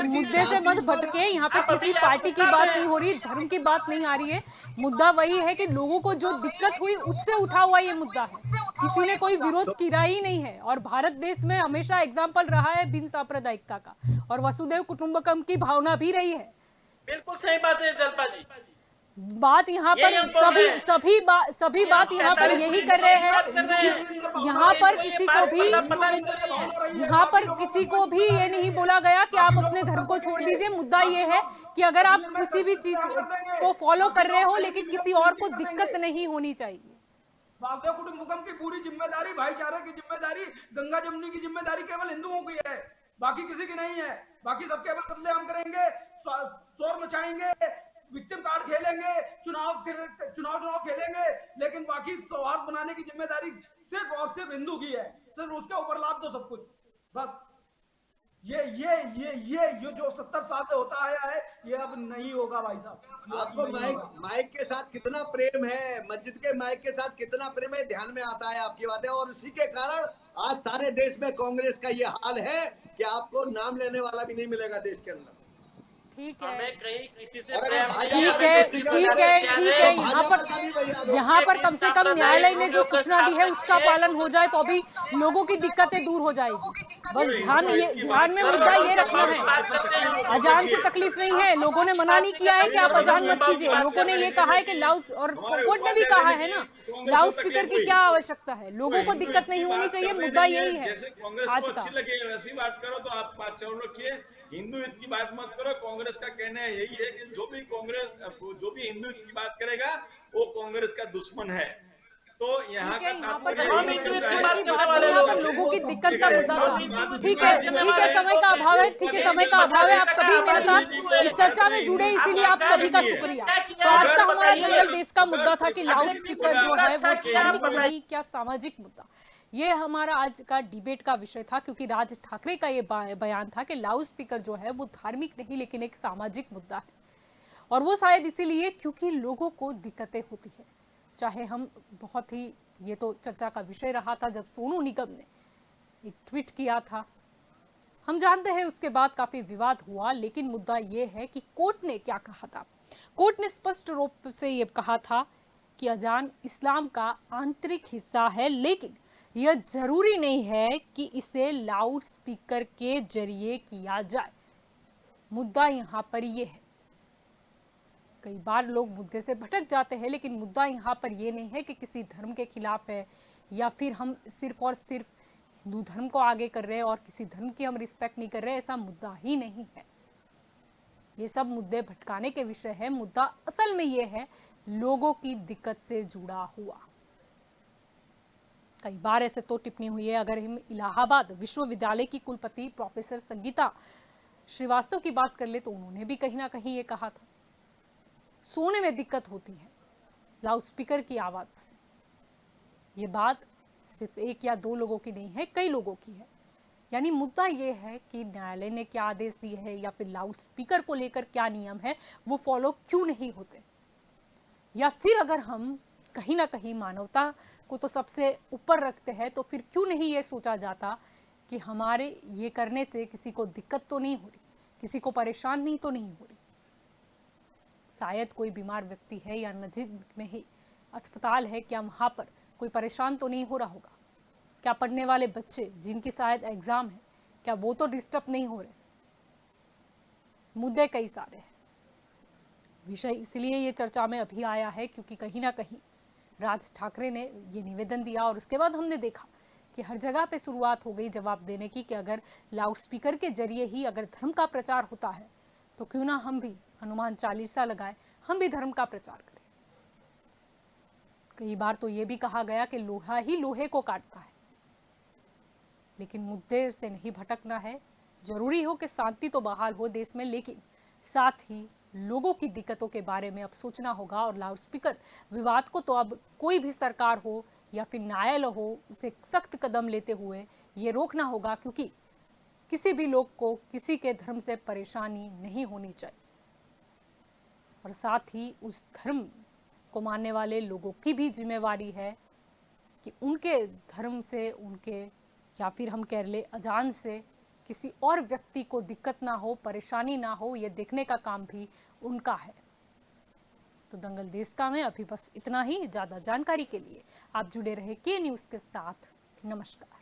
मुद्दे से मत भटके। यहाँ पे किसी पार्टी की बात नहीं हो रही, धर्म की बात नहीं आ रही है। मुद्दा वही है कि लोगों को जो दिक्कत हुई उससे उठा हुआ ये मुद्दा है। किसी ने कोई विरोध किया ही नहीं है। और भारत देश में हमेशा एग्जाम्पल रहा है भिन्न सांप्रदायिकता का, और वसुदैव कुटुंबकम की भावना भी रही है। बिल्कुल सही बात है जलपा जी। बात यहाँ पर सभी बात यहाँ पर यही कर रहे हैं कि यहाँ पर किसी को भी ये नहीं बोला गया कि आप अपने धर्म को छोड़ दीजिए। मुद्दा ये है कि अगर आप किसी भी चीज को फॉलो कर रहे हो लेकिन किसी और को दिक्कत नहीं होनी चाहिए। वासुदेव कुटुंबकम की पूरी जिम्मेदारी, भाईचारे की जिम्मेदारी, गंगा जमुनी की जिम्मेदारी केवल हिंदुओं की है, बाकी किसी की नहीं है। बाकी सब केवल कत्लेआम करेंगे, शोर मचाएंगे, विक्टिम कार्ड खेलेंगे, चुनाव खेलेंगे, लेकिन बाकी सौहार्द बनाने की जिम्मेदारी सिर्फ और सिर्फ हिंदू की है। सिर्फ उसके ऊपर लाद दो सब कुछ, बस। ये जो 70 साल से होता आया है, ये अब नहीं होगा भाई साहब। आपको माइक के साथ कितना प्रेम है, मस्जिद के माइक के साथ कितना प्रेम है, ध्यान में आता है आपकी बातें। और उसी के कारण आज सारे देश में कांग्रेस का ये हाल है कि आपको नाम लेने वाला भी नहीं मिलेगा देश के अंदर। ठीक है, हमें कहीं किसी से और प्रेम अगर नहीं, ठीक हमें है, किसी को ठीक है, प्यार ठीक नहीं। है। यहाँ पर कम से कम न्यायालय ने जो सूचना दी है उसका पालन हो जाए तो अभी लोगों की दिक्कतें दूर हो जाएगी। बस ध्यान में मुद्दा ये रखना है, अजान से तकलीफ नहीं है। लोगों ने मना नहीं किया है कि आप अजान मत कीजिए। लोगों ने ये कहा है कि लाउड, और कोर्ट ने भी कहा है ना, लाउड स्पीकर की क्या आवश्यकता है, लोगों को दिक्कत नहीं होनी चाहिए। मुद्दा यही है जैसे कांग्रेस आज को का। अच्छी लगे वैसी बात करो, तो आप बात चलो रखिए। हिंदू हित की बात मत करो। कांग्रेस का कहना है यही है कि जो भी हिंदू हित की बात करेगा वो कांग्रेस का दुश्मन है। तो यहाँ का यहाँ पर तात्पर्य हम यही हिंदू निकलता की है बात कि करने बस वाले यहाँ वो पर बात है। लोगों की दिक्कत का मुद्दा था। ठीक है, ठीक है, समय का अभाव है, ठीक है, समय का अभाव है। आप सभी मेरे साथ इस चर्चा में जुड़े, इसीलिए आप सभी का शुक्रिया। तो आज का हमारा दंगल देश का मुद्दा था कि लाउड स्पीकर जो है वो धार्मिक नहीं, क्या सामाजिक मुद्दा। ये हमारा आज का डिबेट का विषय था, क्योंकि राज ठाकरे का ये बयान था कि लाउड स्पीकर जो है वो धार्मिक नहीं लेकिन एक सामाजिक मुद्दा है। और वो शायद इसीलिए क्योंकि लोगों को दिक्कतें होती है। चाहे हम बहुत ही, ये तो चर्चा का विषय रहा था जब सोनू निगम ने एक ट्वीट किया था, हम जानते हैं उसके बाद काफी विवाद हुआ। लेकिन मुद्दा ये है कि कोर्ट ने क्या कहा था। कोर्ट ने स्पष्ट रूप से ये कहा था कि अजान इस्लाम का आंतरिक हिस्सा है, लेकिन यह जरूरी नहीं है कि इसे लाउड स्पीकर के जरिए किया जाए। मुद्दा यहाँ पर ये है। कई बार लोग मुद्दे से भटक जाते हैं, लेकिन मुद्दा यहाँ पर ये नहीं है कि किसी धर्म के खिलाफ है या फिर हम सिर्फ और सिर्फ हिंदू धर्म को आगे कर रहे हैं और किसी धर्म की हम रिस्पेक्ट नहीं कर रहे। ऐसा मुद्दा ही नहीं है। ये सब मुद्दे भटकाने के विषय है। मुद्दा असल में ये है लोगों की दिक्कत से जुड़ा हुआ। कई बार ऐसे तो टिप्पणी हुई है। अगर हम इलाहाबाद विश्वविद्यालय की कुलपति प्रोफेसर संगीता श्रीवास्तव की बात कर ले तो उन्होंने भी कहीं ना कहीं ये कहा था, सोने में दिक्कत होती है लाउड स्पीकर की आवाज से। ये बात सिर्फ एक या दो लोगों की नहीं है, कई लोगों की है। यानी मुद्दा ये है कि न्यायालय ने क्या आदेश दिए हैं या फिर लाउड स्पीकर को लेकर क्या नियम है वो फॉलो क्यों नहीं होते, या फिर अगर हम कहीं ना कहीं मानवता को तो सबसे ऊपर रखते हैं तो फिर क्यों नहीं ये सोचा जाता कि हमारे ये करने से किसी को दिक्कत तो नहीं हो रही, किसी को परेशानी तो नहीं हो रही। शायद कोई बीमार व्यक्ति है या नजीक में ही अस्पताल है, क्या वहां पर कोई परेशान तो नहीं हो रहा होगा? क्या पढ़ने वाले बच्चे जिनकी शायद एग्जाम है, क्या वो तो डिस्टर्ब नहीं हो रहे? मुद्दे कई सारे हैं। विषय इसलिए ये चर्चा में अभी आया है क्योंकि कहीं ना कहीं राज ठाकरे ने ये निवेदन दिया और उसके बाद हमने देखा कि हर जगह पे शुरुआत हो गई जवाब देने की कि अगर लाउड स्पीकर के जरिए ही अगर धर्म का प्रचार होता है तो क्यों ना हम भी हनुमान चालीसा लगाए, हम भी धर्म का प्रचार करें। कई बार तो ये भी कहा गया कि लोहा ही लोहे को काटता है। लेकिन मुद्दे से नहीं भटकना है। जरूरी हो कि शांति तो बहाल हो देश में, लेकिन साथ ही लोगों की दिक्कतों के बारे में अब सोचना होगा। और लाउड स्पीकर विवाद को तो अब कोई भी सरकार हो या फिर न्यायालय हो उसे सख्त कदम लेते हुए ये रोकना होगा, क्योंकि किसी भी लोग को किसी के धर्म से परेशानी नहीं होनी चाहिए। और साथ ही उस धर्म को मानने वाले लोगों की भी जिम्मेवारी है कि उनके धर्म से, उनके या फिर हम कह ले अजान से किसी और व्यक्ति को दिक्कत ना हो, परेशानी ना हो, ये देखने का काम भी उनका है। तो दंगल देश का में अभी बस इतना ही। ज्यादा जानकारी के लिए आप जुड़े रहे के न्यूज़ के साथ। नमस्कार।